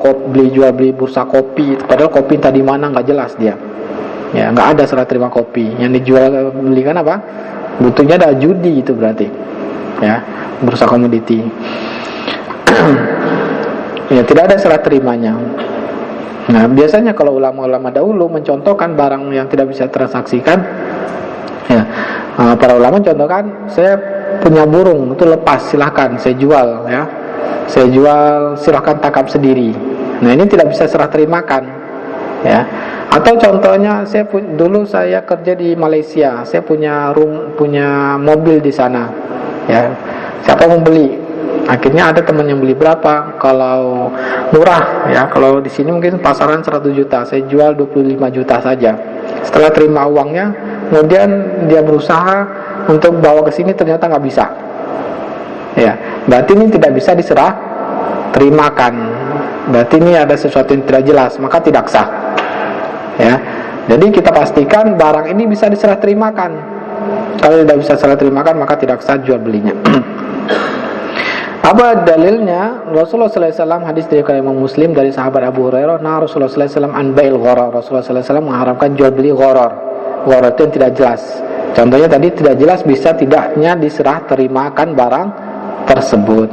beli bursa kopi. Padahal kopi tadi mana nggak jelas dia. Ya, nggak ada serah terima kopi. Yang dijual belikan apa? Butuhnya ada judi, itu berarti. Ya, bursa komoditi. Ya, tidak ada serah terimanya. Nah, biasanya kalau ulama-ulama dahulu mencontohkan barang yang tidak bisa transaksikan, ya, para ulama contohkan, saya punya burung itu lepas, silahkan saya jual, ya, saya jual, silahkan tangkap sendiri. Nah ini tidak bisa serah terimakan, ya. Atau contohnya, dulu saya kerja di Malaysia, saya punya mobil di sana, ya, siapa mau beli? Akhirnya ada teman yang beli, berapa? Kalau murah, ya, kalau di sini mungkin pasaran 100 juta, saya jual 25 juta saja. Setelah terima uangnya, kemudian dia berusaha untuk bawa ke sini, ternyata nggak bisa. Ya, berarti ini tidak bisa diserah terimakan. Berarti ini ada sesuatu yang tidak jelas, maka tidak sah. Ya, jadi kita pastikan barang ini bisa diserah terimakan. Kalau tidak bisa diserah terimakan, maka tidak sah jual belinya. Apa dalilnya? Rasulullah SAW, hadis dari Imam Muslim dari sahabat Abu Hurairah, nah Rasulullah SAW an bail gharar. Rasulullah SAW mengharamkan jual beli gharar. Gharar itu yang tidak jelas. Contohnya tadi tidak jelas, bisa tidaknya diserah terimakan barang tersebut.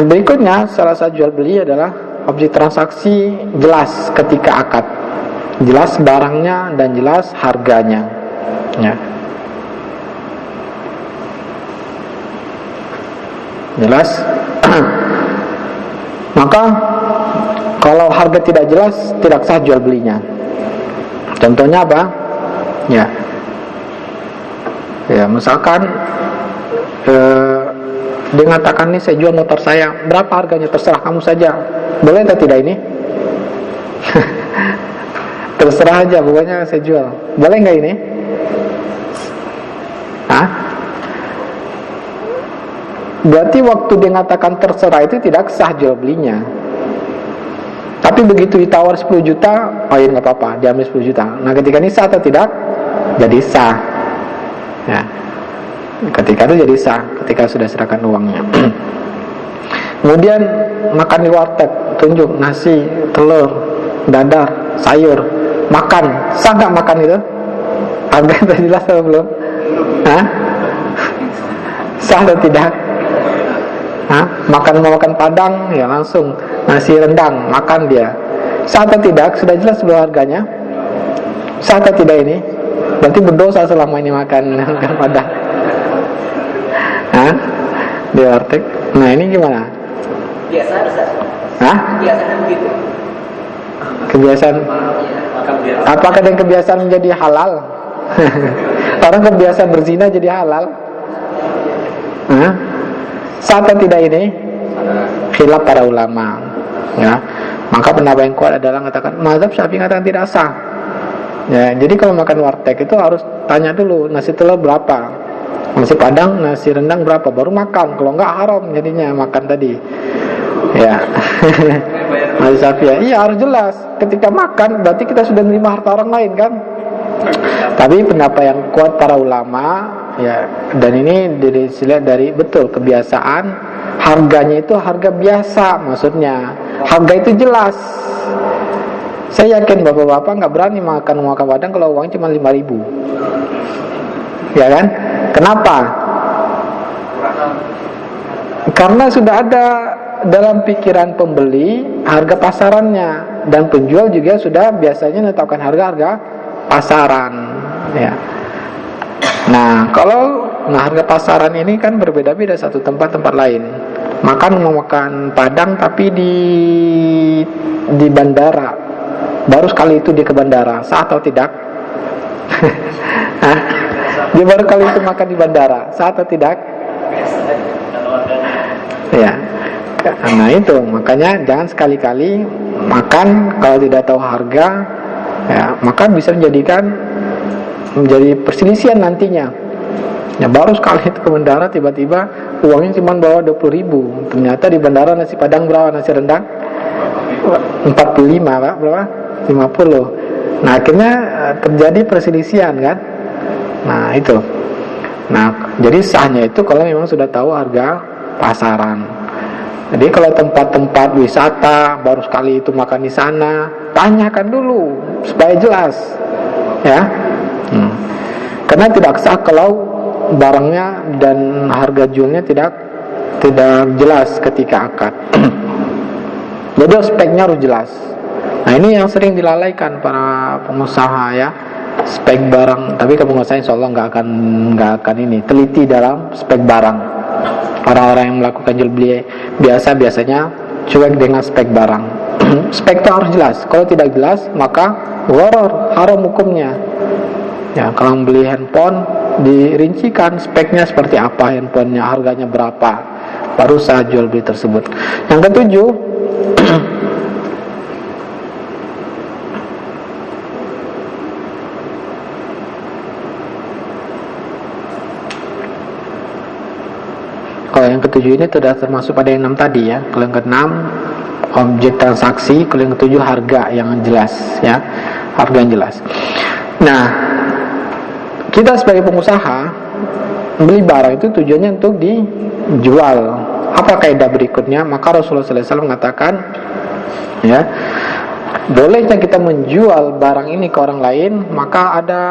Berikutnya, salah satu jual beli adalah objek transaksi jelas ketika akad, jelas barangnya dan jelas harganya, ya. Jelas. Maka kalau harga tidak jelas, tidak sah jual belinya. Contohnya apa? Ya, misalkan dia mengatakan, nih saya jual motor saya, berapa harganya terserah kamu saja. Boleh atau tidak ini? Terserah aja, pokoknya saya jual. Boleh nggak ini? Hah? Berarti waktu dia mengatakan terserah itu tidak sah jual belinya. Tapi begitu ditawar 10 juta, oh ini nggak apa-apa, diambil 10 juta. Nah ketika ini sah atau tidak? Jadi sah, ya. Ketika itu jadi sah, ketika sudah serahkan uangnya. Kemudian makan di warteg, tunjuk nasi, telur, dadar, sayur, makan, sah nggak makan itu? Harga itu jelas atau belum? Hah? Sah atau tidak? Hah? Mau makan padang, ya langsung nasi rendang, makan dia. Sah atau tidak? Sudah jelas belum harganya? Sah atau tidak ini? Berarti berdosa selama ini makan padang. Hah? Di warteg. Nah ini gimana? Biasa bisa. Hah? Biasanya begitu. Kebiasaan. Apakah dengan kebiasaan menjadi halal? Orang kebiasaan berzina jadi halal? Hah? Sah atau tidak ini? Khilaf para ulama, ya. Maka pendapat yang kuat adalah mengatakan mazhab Syafi'i mengatakan tidak sah. Ya, jadi kalau makan warteg itu harus tanya dulu nasi telur berapa, nasi padang, nasi rendang berapa, baru makan. Kalau enggak haram jadinya makan tadi. Ya. Mazhab Syafi'i, iya harus jelas. Ketika makan berarti kita sudah menerima harta orang lain kan? Tapi pendapat yang kuat para ulama, ya, dan ini dilihat dari betul kebiasaan, harganya itu harga biasa, maksudnya harga itu jelas. Saya yakin bapak-bapak nggak berani makan padang kalau uangnya cuma 5.000, ya kan? Kenapa? Karena sudah ada dalam pikiran pembeli harga pasarannya, dan penjual juga sudah biasanya menetapkan harga pasaran, ya. Nah, harga pasaran ini kan berbeda-beda satu tempat lain. Mau makan padang tapi di bandara, baru sekali itu dia ke bandara, sah atau tidak? Hah? Dia baru kali itu makan di bandara, sah atau tidak? Ya. Nah itu, makanya jangan sekali-kali makan kalau tidak tahu harga, ya, maka bisa menjadi perselisihan nantinya. Ya, baru sekali itu ke bandara tiba-tiba uangnya cuma bawa 20.000. Ternyata di bandara nasi padang berapa, nasi rendang 45, Pak, berapa? 50. Nah, akhirnya terjadi perselisihan kan? Nah, itu. Nah, jadi sahnya itu kalau memang sudah tahu harga pasaran. Jadi kalau tempat-tempat wisata baru sekali itu makan di sana, tanyakan dulu supaya jelas, ya. Karena tidak sah kalau barangnya dan harga jualnya tidak jelas ketika akad. Jadi speknya harus jelas. Nah ini yang sering dilalaikan para pengusaha, ya, spek barang. Tapi pengusaha insya Allah nggak akan ini teliti dalam spek barang. Orang-orang yang melakukan jual beli biasanya cuek dengan spek barang. Spek itu harus jelas. Kalau tidak jelas maka gharar, haram hukumnya. Ya, kalau membeli handphone dirincikan speknya seperti apa, handphonenya harganya berapa, baru sah jual beli tersebut. Yang ketujuh, kalau yang ketujuh ini sudah termasuk pada yang 6 tadi, ya. Kalau yang ke-6 objek transaksi, kalau yang ke-7 harga yang jelas, ya, harga yang jelas. Nah, kita sebagai pengusaha beli barang itu tujuannya untuk dijual. Apa kaidah berikutnya? Maka Rasulullah SAW mengatakan, ya, bolehnya kita menjual barang ini ke orang lain, maka ada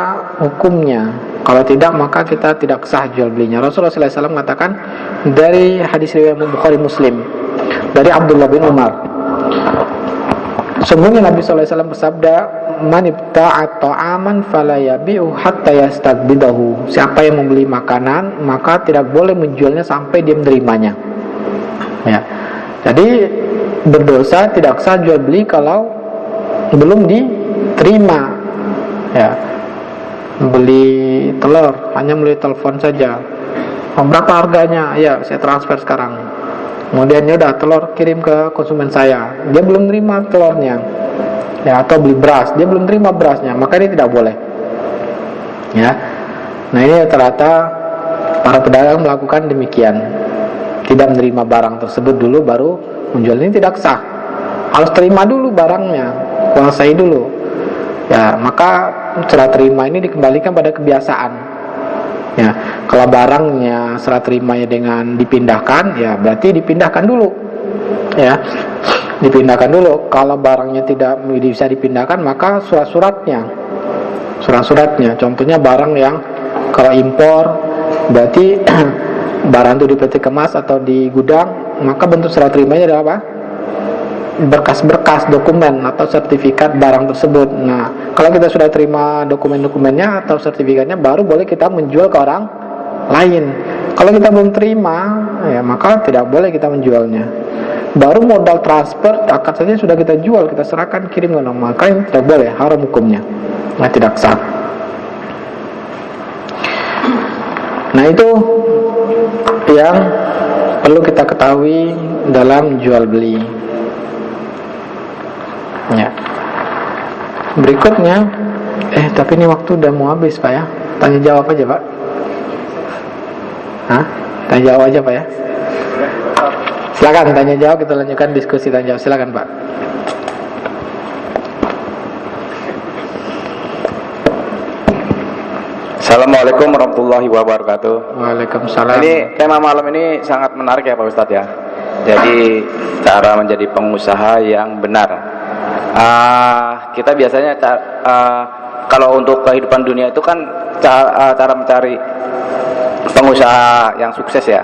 hukumnya. Kalau tidak, maka kita tidak sah jual belinya. Rasulullah SAW mengatakan dari hadis riwayat Bukhari Muslim dari Abdullah bin Umar, Sungguhnya Nabi SAW bersabda, man ibta'a ta'aman fala yabi'u hatta yastaqbidahu. Siapa yang membeli makanan, maka tidak boleh menjualnya sampai dia menerimanya. Ya. Jadi berdosa, tidak sah jual beli kalau belum diterima. Ya. Beli telur hanya melalui telepon saja. Berapa harganya? Ya, saya transfer sekarang. Kemudian ya udah, telur kirim ke konsumen saya. Dia belum terima telurnya. Ya, atau beli beras, dia belum terima berasnya, maka ini tidak boleh. Ya. Nah, ini rata-rata para pedagang melakukan demikian. Tidak menerima barang tersebut dulu baru menjual. Ini tidak sah. Harus terima dulu barangnya, kuasai dulu. Ya, maka serah terima ini dikembalikan pada kebiasaan. Ya, kalau barangnya serah terimanya dengan dipindahkan, ya berarti dipindahkan dulu. Ya, dipindahkan dulu. Kalau barangnya tidak bisa dipindahkan, maka surat-suratnya. Contohnya barang yang kalau impor, berarti barang itu di peti kemas atau di gudang, maka bentuk serah terimanya adalah apa? Berkas-berkas dokumen atau sertifikat barang tersebut. Nah, kalau kita sudah terima dokumen-dokumennya atau sertifikatnya, baru boleh kita menjual ke orang lain. Kalau kita belum terima, ya maka tidak boleh kita menjualnya. Baru modal transfer, akad saja sudah kita jual, kita serahkan, kirim ke orang, maka ini tidak boleh, haram hukumnya. Nah, tidak sah. Nah, itu yang perlu kita ketahui dalam jual beli. Ya. Berikutnya, tapi ini waktu udah mau habis Pak ya. Tanya jawab aja Pak. Hah? Tanya jawab aja Pak ya. Silakan tanya jawab, kita lanjutkan diskusi tanya jawab. Silakan Pak. Assalamualaikum warahmatullahi wabarakatuh. Waalaikumsalam. Ini tema malam ini sangat menarik ya Pak Ustadz ya. Jadi cara menjadi pengusaha yang benar. Kita biasanya kalau untuk kehidupan dunia itu kan cara mencari pengusaha yang sukses ya.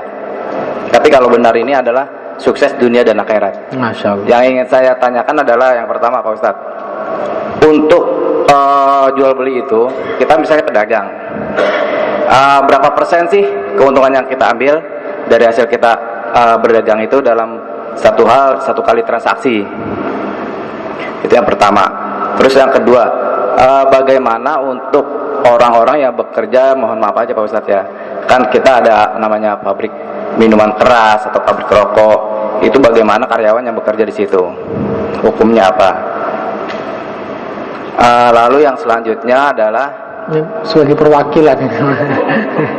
Tapi kalau benar ini adalah sukses dunia dan akhirat. Masya Allah. Yang ingin saya tanyakan adalah yang pertama Pak Ustadz, untuk jual beli itu kita misalnya pedagang, berapa persen sih keuntungan yang kita ambil dari hasil kita berdagang itu dalam satu kali transaksi? Itu yang pertama. Terus yang kedua, bagaimana untuk orang-orang yang bekerja, mohon maaf aja Pak Ustadz ya, kan kita ada namanya pabrik minuman keras atau pabrik rokok, itu bagaimana karyawan yang bekerja di situ, hukumnya apa? Lalu yang selanjutnya adalah sebagai perwakilan.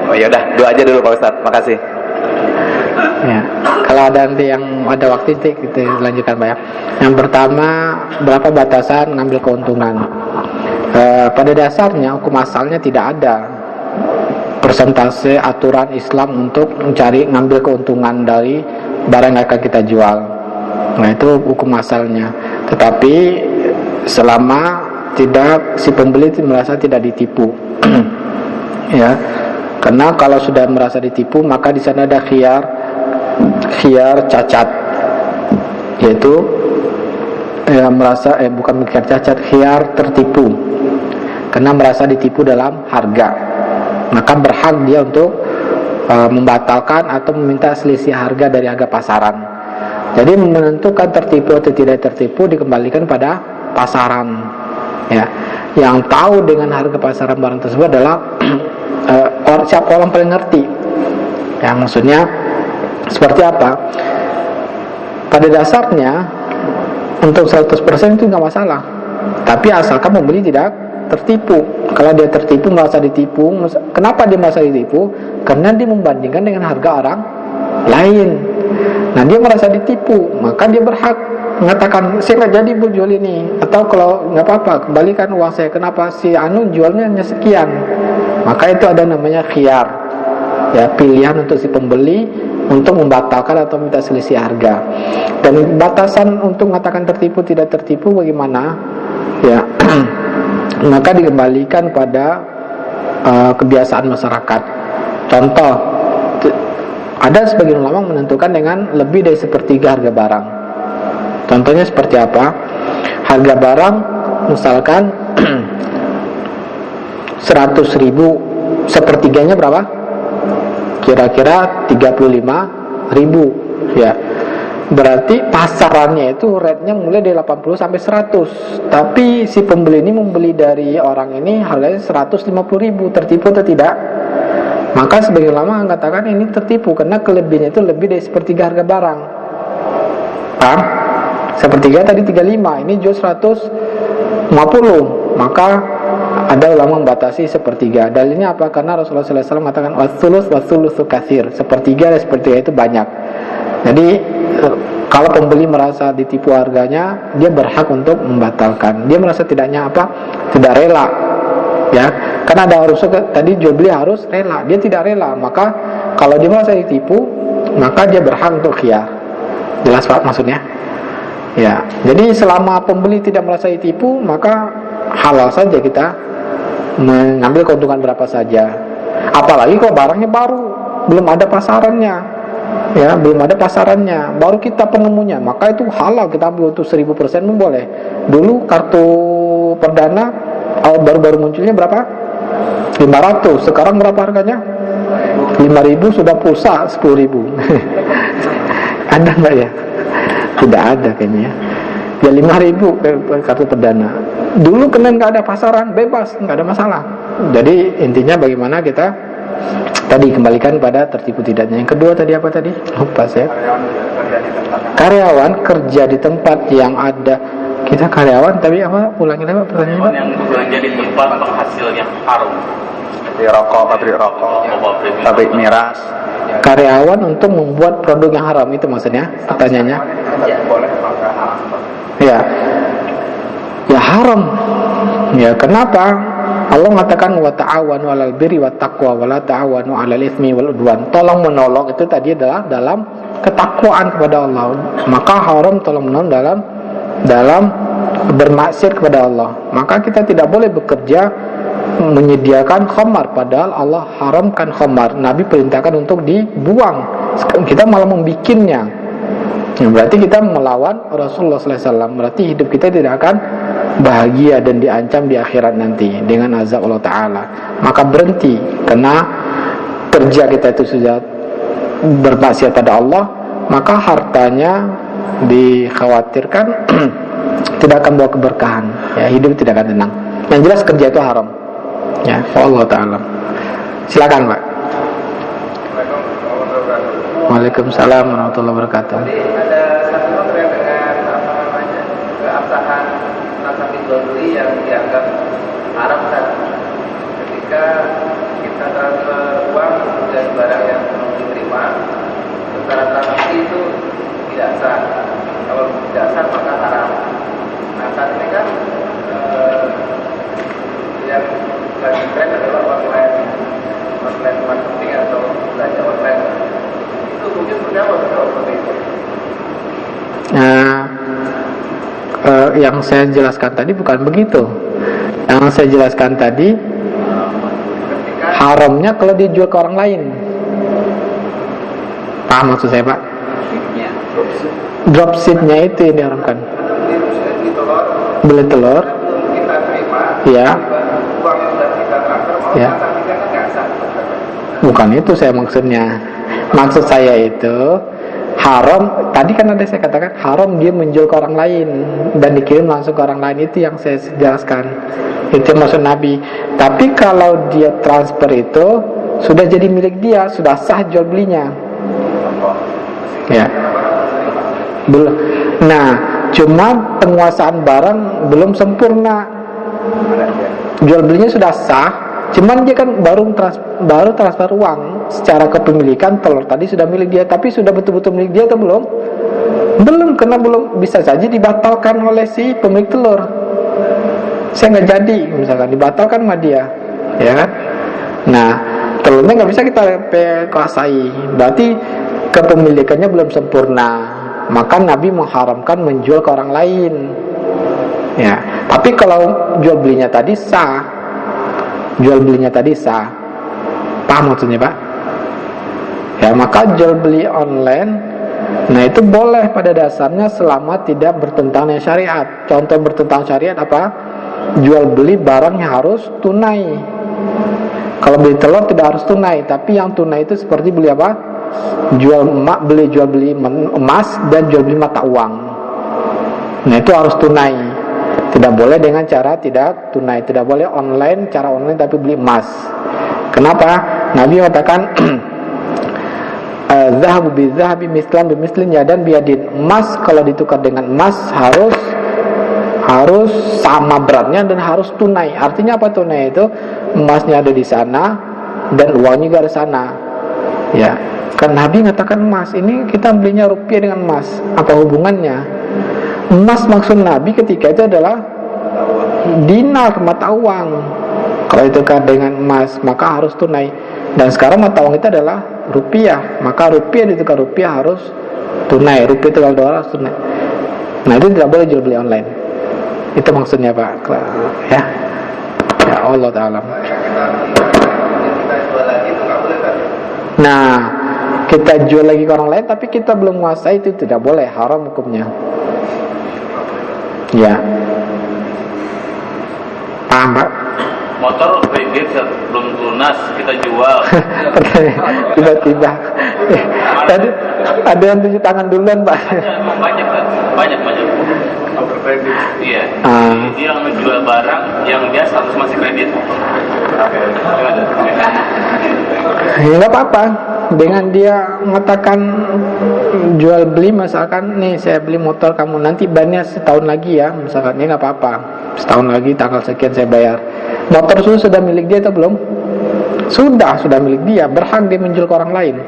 Oh ya udah, dua aja dulu Pak Ustadz, makasih. Ya, kalau ada nanti yang ada waktu kita lanjutkan Pak ya. Yang pertama, berapa batasan ngambil keuntungan? Pada dasarnya hukum asalnya tidak ada persentase aturan Islam untuk mencari ngambil keuntungan dari barang yang akan kita jual. Nah, itu hukum asalnya. Tetapi selama tidak, si pembeli merasa tidak ditipu. Ya, karena kalau sudah merasa ditipu, maka di sana ada khiyar cacat, yaitu merasa bukan khiyar cacat, khiyar tertipu, karena merasa ditipu dalam harga, maka berhak dia untuk membatalkan atau meminta selisih harga dari harga pasaran. Jadi menentukan tertipu atau tidak tertipu dikembalikan pada pasaran. Ya, yang tahu dengan harga pasaran barang tersebut adalah siapa orang paling ngerti. Ya, maksudnya seperti apa? Pada dasarnya untuk 100% itu nggak masalah, tapi asalkan pembeli tidak tertipu. Kalau dia tertipu, merasa ditipu, kenapa dia merasa ditipu? Karena dia membandingkan dengan harga orang lain. Nah, dia merasa ditipu, maka dia berhak mengatakan, saya nggak jadi jual ini, atau kalau nggak apa-apa, kembalikan uang saya. Kenapa si anu jualnya hanya sekian? Maka itu ada namanya khiyar, ya, pilihan untuk si pembeli untuk membatalkan atau minta selisih harga. Dan batasan untuk mengatakan tertipu tidak tertipu bagaimana? Ya, maka dikembalikan pada kebiasaan masyarakat. Contoh, ada sebagian ulama menentukan dengan lebih dari sepertiga harga barang. Contohnya seperti apa? harga barang misalkan 100.000, sepertiganya berapa? Kira-kira 35.000 ya. Berarti pasarannya itu rate-nya mulai dari 80 sampai 100. Tapi si pembeli ini membeli dari orang ini harganya 150.000. Tertipu atau tidak? Maka sebagian ulama mengatakan ini tertipu karena kelebihannya itu lebih dari sepertiga harga barang. Paham? Sepertiga tadi 35, ini jual 150. Maka ada ulama membatasi sepertiga. Dalilnya apa? Karena Rasulullah SAW mengatakan wasulus katsir. Sepertiga dan sepertiga itu banyak. Jadi kalau pembeli merasa ditipu harganya, dia berhak untuk membatalkan. Dia merasa tidaknya apa? Tidak rela. Ya, karena ada harus tadi jual beli harus rela. Dia tidak rela, maka kalau dia merasa ditipu, maka dia berhak untuk khiyar. Jelas Pak maksudnya? Ya. Jadi selama pembeli tidak merasa ditipu, maka halal saja kita mengambil keuntungan berapa saja. Apalagi kalau barangnya baru, belum ada pasarannya. Ya, belum ada pasarannya, baru kita penemunya, maka itu halal kita ambil untuk 1000% pun boleh. Dulu kartu perdana baru-baru munculnya berapa? 500, sekarang berapa harganya? 5.000 sudah pulsa 10.000. Ada nggak ya? Tidak ada kayaknya ya. 5.000 kartu perdana. Dulu kalian nggak ada pasaran, bebas, nggak ada masalah. Jadi intinya bagaimana kita tadi kembalikan pada tertipu tidaknya. Yang kedua tadi apa tadi? Lupa saya. Karyawan kerja di tempat yang ada. Kita karyawan tapi apa? Ulangi lagi pertanyaannya. Karyawan yang bekerja di tempat penghasil yang haram. Di rokok, pabrik miras. Karyawan untuk membuat produk yang haram, itu maksudnya pertanyaannya. Ya. Ya haram. Ya kenapa? Allah mengatakan wa ta'awanu 'alal birri wat taqwa wa la ta'awanu 'alal itsmi wal udwan. Tolong menolong itu tadi adalah dalam ketakwaan kepada Allah. Maka haram tolong menolong dalam bermaksiat kepada Allah. Maka kita tidak boleh bekerja menyediakan khamar padahal Allah haramkan khamar. Nabi perintahkan untuk dibuang. Kita malah membikinnya. Berarti kita melawan Rasulullah SAW. Berarti hidup kita tidak akan bahagia dan diancam di akhirat nanti dengan azab Allah Ta'ala. Maka berhenti, karena kerja kita itu sudah bermaksiat pada Allah, maka hartanya dikhawatirkan tidak akan bawa keberkahan ya, hidup tidak akan tenang. Yang jelas kerja itu haram ya, Allah Ta'ala. Silakan Pak. Waalaikumsalam warahmatullahi wabarakatuh. Jadi ada satu terkait dengan keabsahan transaksi jual beli yang dianggap haram kan? Ketika kita transfer uang dari barang yang belum diterima, secara transaksi itu tidak sah. Kalau tidak sah maka haram. Nah saat ini kan yang lagi tren adalah online marketing atau belanja online. Itu mungkin sebenarnya seperti itu. Nah, yang saya jelaskan tadi bukan begitu. Yang saya jelaskan tadi haramnya kalau dijual ke orang lain. Paham maksud saya Pak? Dropshipnya itu yang diharamkan. Beli telur, Kita terima, ya, uang yang sudah kita transfer, mau ya. transaksikan kan nggak sah. Bukan itu saya maksudnya. Maksud saya itu haram. Tadi kan ada saya katakan haram dia menjual ke orang lain dan dikirim langsung ke orang lain, itu yang saya jelaskan. Itu maksud Nabi. Tapi kalau dia transfer itu sudah jadi milik dia, sudah sah jual belinya. Ya. Belum. Nah, cuma penguasaan barang belum sempurna. Jual belinya sudah sah, cuman dia kan baru transfer uang secara kepemilikan. Telur tadi sudah milik dia, tapi sudah betul-betul milik dia atau belum? Belum, karena belum, bisa saja dibatalkan oleh si pemilik telur. Saya nggak jadi, misalkan dibatalkan sama dia, ya kan? Nah, telurnya nggak bisa kita kuasai, berarti kepemilikannya belum sempurna. Maka Nabi mengharamkan menjual ke orang lain. Ya, tapi kalau jual belinya tadi sah, paham maksudnya Pak? Ya, maka jual beli online Nah itu boleh pada dasarnya selama tidak bertentangan dengan syariat. Contoh bertentangan syariat apa? Jual beli barang yang harus tunai. Kalau beli telur tidak harus tunai, tapi yang tunai itu seperti beli apa? Jual beli emas dan jual beli mata uang. Nah itu harus tunai. Tidak boleh dengan cara tidak tunai. Tidak boleh online, cara online tapi beli emas. Kenapa? Nabi mengatakan zahabu bi zahabi mislan bi mislin yadan biyadin. Emas kalau ditukar dengan emas harus sama beratnya dan harus tunai. Artinya apa tunai itu? Emasnya ada di sana dan uangnya juga ada di sana. Ya, kan Nabi mengatakan emas. Ini kita belinya rupiah dengan emas. Apa hubungannya? Emas maksud Nabi ketika itu adalah dinar, mata uang. Kalau ditukar dengan emas maka harus tunai. Dan sekarang mata uang itu adalah rupiah, maka rupiah ditukar rupiah harus tunai. Rupiah tukar dolar harus tunai. Nah itu tidak boleh jual beli online. Itu maksudnya Pak. Ya, ya Allah Ta'ala. Nah kita jual lagi ke orang lain tapi kita belum menguasai, itu tidak boleh, haram hukumnya. Ya, paham Pak? Motor kredit belum lunas kita jual. Tiba-tiba tadi ada yang cuci tangan duluan Pak. Banyak kan? Banyak. Motor kredit. Iya. Dia yang menjual barang yang dia status masih kredit. Enggak apa-apa. Dengan dia mengatakan jual beli, misalkan nih saya beli motor kamu, nanti bannya setahun lagi ya, misalkan, ini nggak apa-apa, setahun lagi tanggal sekian saya bayar. Motor sudah milik dia atau belum? Sudah milik dia, berhak dia menjual ke orang lain.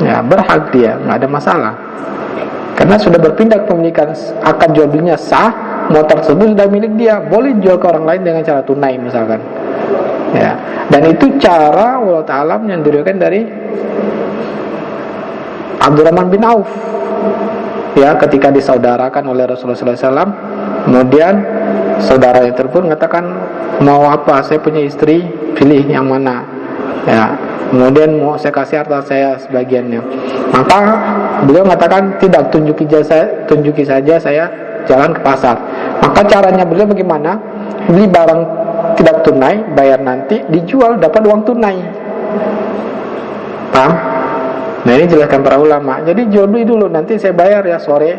Ya berhak dia, nggak ada masalah. Karena sudah berpindah kepemilikan, akan jual belinya sah, motor tersebut sudah milik dia, boleh jual ke orang lain dengan cara tunai misalkan. Ya, dan itu cara Allah Ta'ala yang diriwayatkan dari Abdurrahman bin Auf. Ya, ketika disaudarakan oleh Rasulullah SAW, kemudian saudara yang tersebut mengatakan, mau apa? Saya punya istri, pilih yang mana. Ya, kemudian mau saya kasih harta saya sebagiannya. Maka beliau mengatakan, tidak, tunjuki saja saya jalan ke pasar. Maka caranya beliau bagaimana? Beli barang tidak tunai, bayar nanti, dijual dapat uang tunai. Paham? Nah ini jelaskan para ulama. Jadi jual beli dulu, nanti saya bayar ya sore.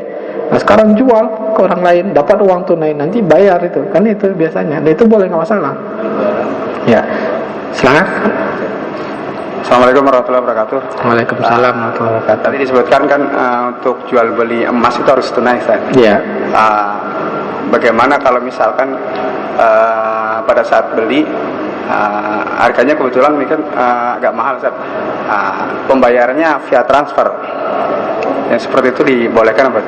Nah sekarang jual ke orang lain, dapat uang tunai, nanti bayar itu. Kan itu biasanya. Dan itu boleh, nggak masalah. Ya, silakan. Assalamualaikum warahmatullahi wabarakatuh. Waalaikumsalam warahmatullahi wabarakatuh. Tadi disebutkan kan untuk jual beli emas itu harus tunai, Ustaz. Iya. Bagaimana kalau misalkan pada saat beli harganya kebetulan ini kan agak mahal, Ustaz. Pembayarannya via transfer. Yang seperti itu dibolehkan apa?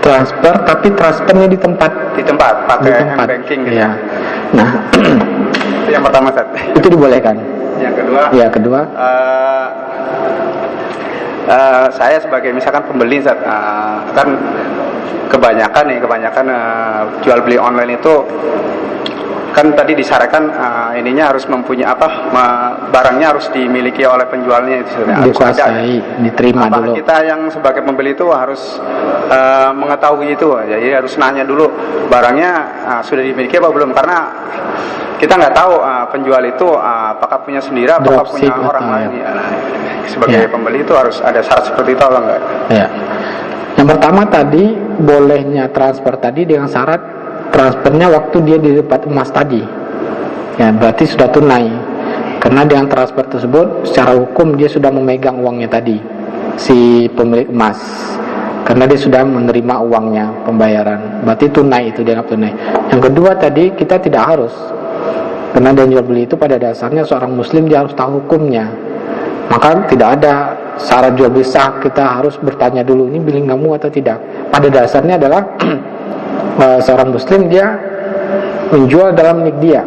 Transfer, tapi transfernya di tempat pakai m-banking gitu. Ya. Nah, itu yang pertama, Ustaz. Itu dibolehkan. Yang kedua, saya sebagai misalkan pembeli, Ustaz, kan kebanyakan jual beli online itu kan tadi disyaratkan ininya harus mempunyai barangnya harus dimiliki oleh penjualnya itu, dikuasai, diterima apakah dulu. kita yang sebagai pembeli itu harus mengetahui itu, jadi harus nanya dulu barangnya sudah dimiliki apa belum, karena kita nggak tahu penjual itu apakah punya sendiri apakah punya orang lain. Sebagai pembeli itu harus ada syarat seperti itu atau enggak? Ya. Yang pertama tadi bolehnya transfer tadi dengan syarat transfernya waktu dia di tempat emas tadi. Ya, berarti sudah tunai. Karena dengan transfer tersebut secara hukum dia sudah memegang uangnya tadi, si pemilik emas. Karena dia sudah menerima uangnya, pembayaran. Berarti tunai, itu dianggap tunai. Yang kedua tadi kita tidak harus. Karena dia jual beli itu pada dasarnya seorang muslim dia harus tahu hukumnya. Maka tidak ada syarat jual beli sah, kita harus bertanya dulu, ini beli kamu atau tidak. Pada dasarnya adalah seorang muslim dia menjual dalam milik dia,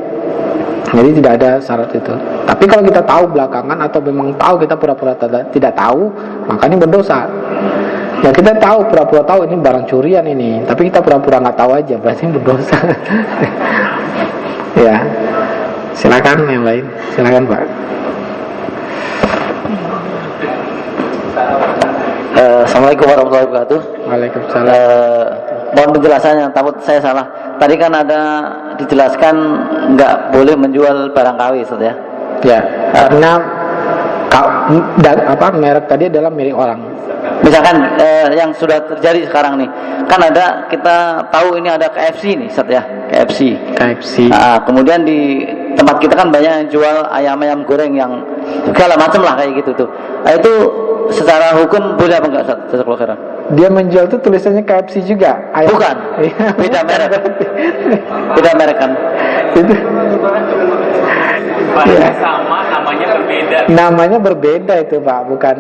jadi tidak ada syarat itu. Tapi kalau kita tahu belakangan atau memang tahu kita pura-pura tidak tahu, maka ini berdosa. Ya kita tahu, pura-pura tahu ini barang curian ini, tapi kita pura-pura nggak tahu aja, berarti berdosa. Ya, silakan yang lain, silakan Pak. Assalamualaikum Assalamualaikum warahmatullahi wabarakatuh. Waalaikumsalam. Mohon penjelasannya, takut saya salah. Tadi kan ada dijelaskan nggak boleh menjual barang KW, Ustaz ya? Ya, karena merek tadi adalah milik orang. Misalkan yang sudah terjadi sekarang nih, kan ada, kita tahu ini ada KFC nih, Ustaz ya, KFC. Kemudian di tempat kita kan banyak yang jual ayam-ayam goreng yang segala macam lah kayak gitu tuh. Itu secara hukum boleh apa enggak, Ustaz? Jazakallahu khairan. Dia menjual tuh tulisannya KFC juga. Ayam. Bukan, beda merek. Beda merek kan. Bahannya sama, namanya berbeda. Namanya berbeda itu, Pak. Bukan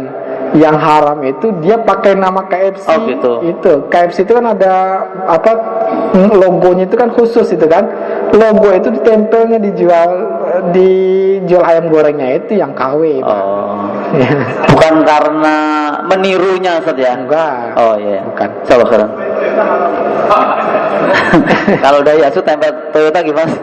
yang haram itu dia pakai nama KFC. Oh, gitu. Itu KFC itu kan ada apa, logonya itu kan khusus itu kan. Logo itu ditempelnya dijual ayam gorengnya itu yang KW, Pak. Oh. Bukan karena menirunya, Ustaz ya? Enggak. Oh iya. Bukan. Jazakallahu khairan. Kalau Daihatsu tempel Toyota gimana?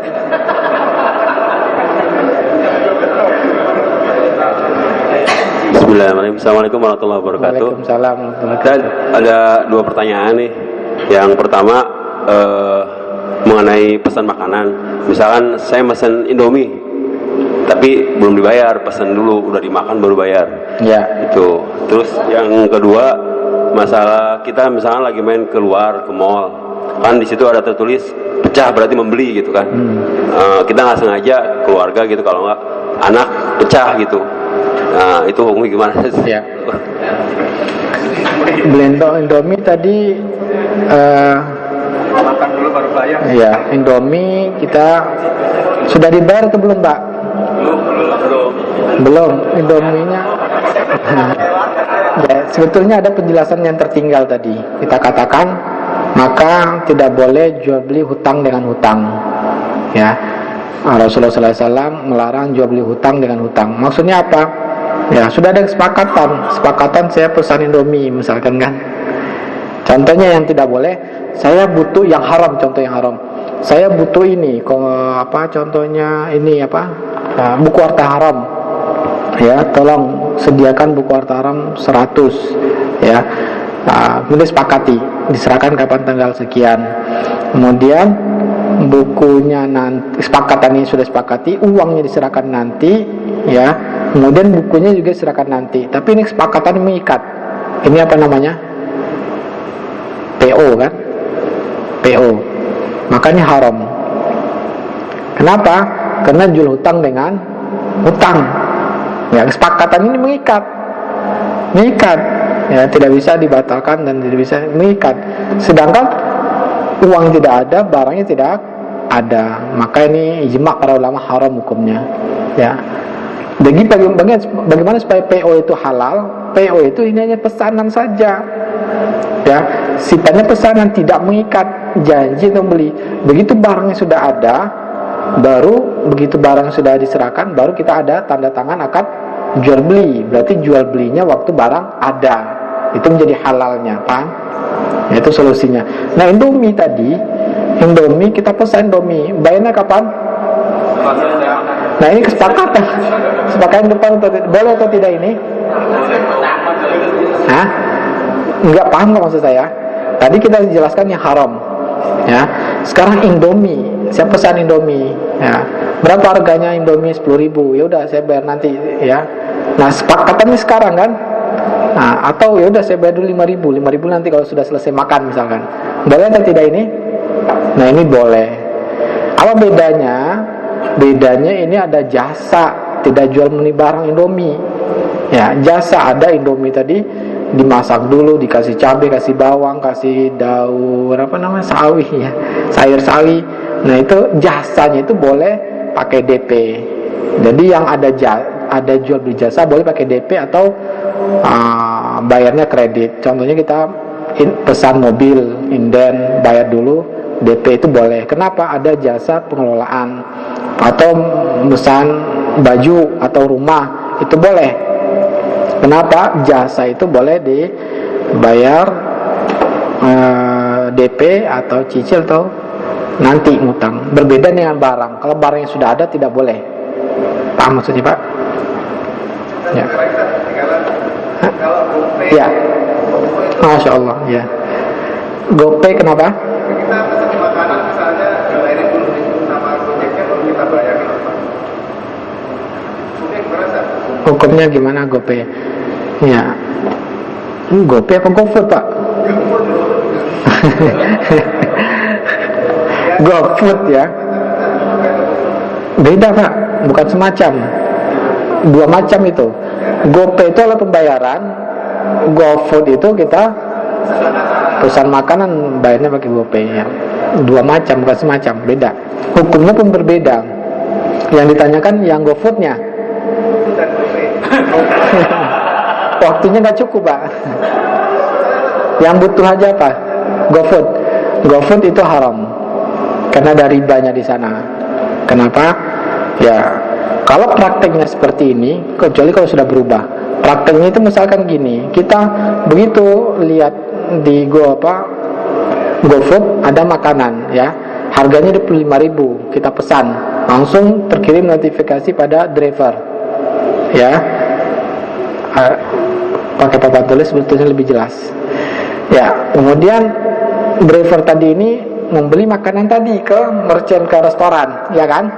Bismillahirrahmanirrahim. Assalamualaikum warahmatullahi wabarakatuh. Waalaikumsalam warahmatullahi Dan wabarakatuh. ada dua pertanyaan nih. Yang pertama mengenai pesan makanan. Misalkan saya pesan Indomie, tapi belum dibayar, pesan dulu, udah dimakan baru bayar. Ya. Itu. Terus yang kedua, masalah kita misalkan lagi main keluar ke mall, kan di situ ada tertulis pecah berarti membeli gitu kan. Kita nggak sengaja keluarga gitu, kalau nggak anak pecah gitu. Nah, itu hukumnya gimana sih? Ya. Blendo Indomie tadi Makan dulu baru bayar. ya, Indomie kita sudah dibayar atau belum, Pak? Belum. Indominya ya, sebetulnya ada penjelasan yang tertinggal tadi. Kita katakan maka tidak boleh jual beli hutang dengan hutang. Ya. Rasulullah SAW melarang jual beli hutang dengan hutang. Maksudnya apa? Ya, sudah ada kesepakatan saya pesan Indomie misalkan kan. Contohnya yang tidak boleh, saya butuh yang haram, contoh yang haram. Saya butuh ini, contohnya ini buku harta haram. Ya, tolong sediakan buku harta haram 100 ya. Kemudian sepakati, diserahkan kapan tanggal sekian. Kemudian bukunya nanti, sepakatan ini sudah sepakati, uangnya diserahkan nanti ya. Kemudian bukunya juga diserahkan nanti. Tapi ini kesepakatan mengikat. Ini apa namanya? PO kan? PO. Makanya haram. Kenapa? Karena jual hutang dengan hutang. Ya, kesepakatan ini mengikat. Ya, tidak bisa dibatalkan dan tidak bisa mengikat. Sedangkan uang tidak ada, barangnya tidak ada. Maka ini ijma' para ulama haram hukumnya. Ya. Bagaimana supaya PO itu halal? PO itu ini hanya pesanan saja. Ya, sifatnya pesanan, tidak mengikat janji untuk beli. Begitu barangnya sudah ada, baru begitu barang sudah diserahkan, baru kita ada tanda tangan akad jual beli. Berarti jual belinya waktu barang ada. Itu menjadi halalnya, paham? Ya, itu solusinya. Nah, Indomie tadi, kita pesan Indomie, bayarnya kapan? Nah, ini kesepakatan depan boleh atau tidak ini? Hah? Enggak paham nggak maksud saya? Tadi kita jelaskan yang haram, ya. Sekarang Indomie, saya pesan Indomie, ya. Berapa harganya Indomie? 10.000. Ya udah, saya bayar nanti, ya. Nah, sepakatannya sekarang kan? Nah, atau ya udah saya bayar dulu 5.000 nanti kalau sudah selesai makan misalkan. Boleh atau tidak ini? Nah, ini boleh. Apa bedanya? Bedanya ini ada jasa, tidak jual beli barang Indomie. Ya, jasa ada Indomie tadi dimasak dulu, dikasih cabai, kasih bawang, kasih daun sawi ya, sayur sawi. Nah, itu jasanya itu boleh pakai DP. Jadi yang ada jual beli jasa boleh pakai DP atau bayarnya kredit. Contohnya kita pesan mobil, inden, bayar dulu, DP itu boleh. Kenapa? Ada jasa pengelolaan. Atau pesan baju atau rumah, itu boleh. Kenapa? Jasa itu boleh dibayar DP atau cicil atau nanti ngutang. Berbeda dengan barang. Kalau barang yang sudah ada tidak boleh. Paham maksudnya, Pak? Ya. Kalau buku Ya. buku itu Masya Allah, ya. GoPay kenapa? Kita pesan makanan misalnya dibayarin dulu sama Gojeknya baru kita bayarin. Mungkin merasa. Hukumnya gimana GoPay? Ya. GoPay apa GoFood, Pak? GoFood ya. Beda, Pak, bukan semacam. Dua macam itu. GoPay itu adalah pembayaran, GoFood itu kita pesan makanan bayarnya pakai GoPay ya. Dua macam, bukan semacam, beda. Hukumnya pun berbeda. Yang ditanyakan yang GoFoodnya. Waktunya nggak cukup, Pak. Yang butuh aja apa? GoFood. GoFood itu haram karena ada ribanya di sana. Kenapa? Ya, kalau prakteknya seperti ini, kecuali kalau sudah berubah. Prakteknya itu misalkan gini, kita begitu lihat di GoFood ada makanan ya, harganya 25.000, kita pesan, langsung terkirim notifikasi pada driver ya. Pakai papan tulis sebetulnya lebih jelas ya. Kemudian driver tadi ini membeli makanan tadi ke merchant, ke restoran ya kan,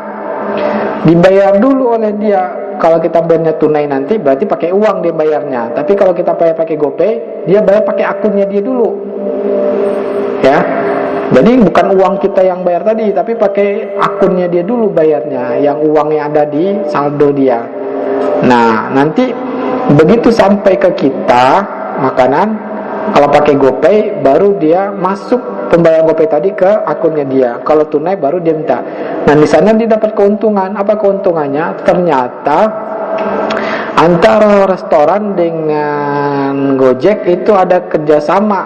dibayar dulu oleh dia. Kalau kita bayarnya tunai nanti berarti pakai uang dia bayarnya, tapi kalau kita bayar pakai GoPay, dia bayar pakai akunnya dia dulu ya. Jadi bukan uang kita yang bayar tadi, tapi pakai akunnya dia dulu bayarnya, yang uangnya ada di saldo dia. Nah, nanti begitu sampai ke kita makanan, kalau pakai GoPay baru dia masuk pembayaran GoPay tadi ke akunnya dia. Kalau tunai baru dia minta. Nah, di sana dia dapat keuntungan. Apa keuntungannya? Ternyata antara restoran dengan Gojek itu ada kerjasama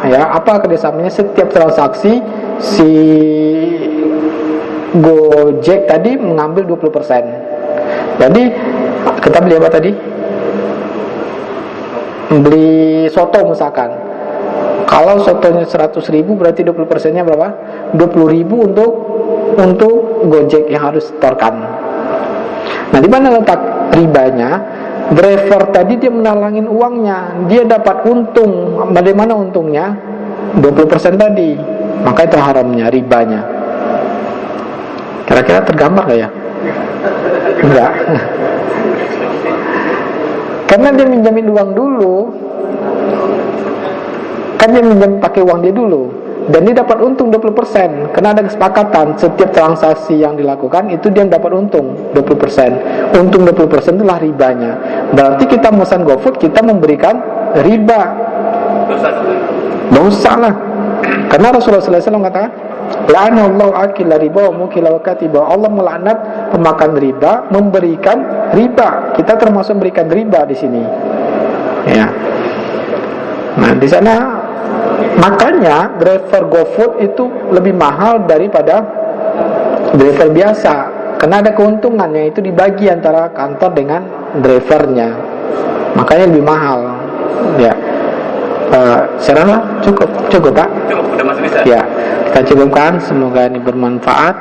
ya. Apa kerjasamanya? Setiap transaksi si Gojek tadi mengambil 20%. Jadi kita beli apa tadi? Beli soto misalkan. Kalau sotonya 100.000 berarti 20%-nya berapa? 20.000 untuk Gojek yang harus setorkan. Nah, di mana letak ribanya? Driver tadi dia menalangin uangnya, dia dapat untung. Bagaimana untungnya? 20% tadi. Maka itu haramnya, ribanya. Kira-kira tergambar gak ya? Enggak. Karena dia minjamin uang dulu, kan dia minjam pakai uang dia dulu, dan dia dapat untung 20%. Karena ada kesepakatan setiap transaksi yang dilakukan itu dia dapat untung 20%. Untung 20% itulah ribanya. Berarti kita memesan GoFood, kita memberikan riba. Dosa lah. Karena Rasulullah SAW katakan, la'anallahu akila riba wa mukila wa katiba. Allah melaknat pemakan riba, memberikan riba. Kita termasuk memberikan riba di sini. Ya. Nah, di sana makanya driver GoFood itu lebih mahal daripada driver biasa. Karena ada keuntungannya, itu dibagi antara kantor dengan drivernya. Makanya lebih mahal. Ya. Saya rasa cukup Pak. Cukup, udah masuk bisa. Ya, kita cukupkan. Semoga ini bermanfaat.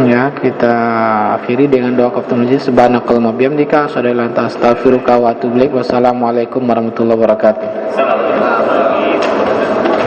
Ya, kita akhiri dengan doa kafaratul majlis. Subhanakallahumma bihamdika asyhadu an la ilaha illa anta astaghfiruka wa atubu ilaik. Wassalamualaikum warahmatullahi wabarakatuh. Assalamualaikum.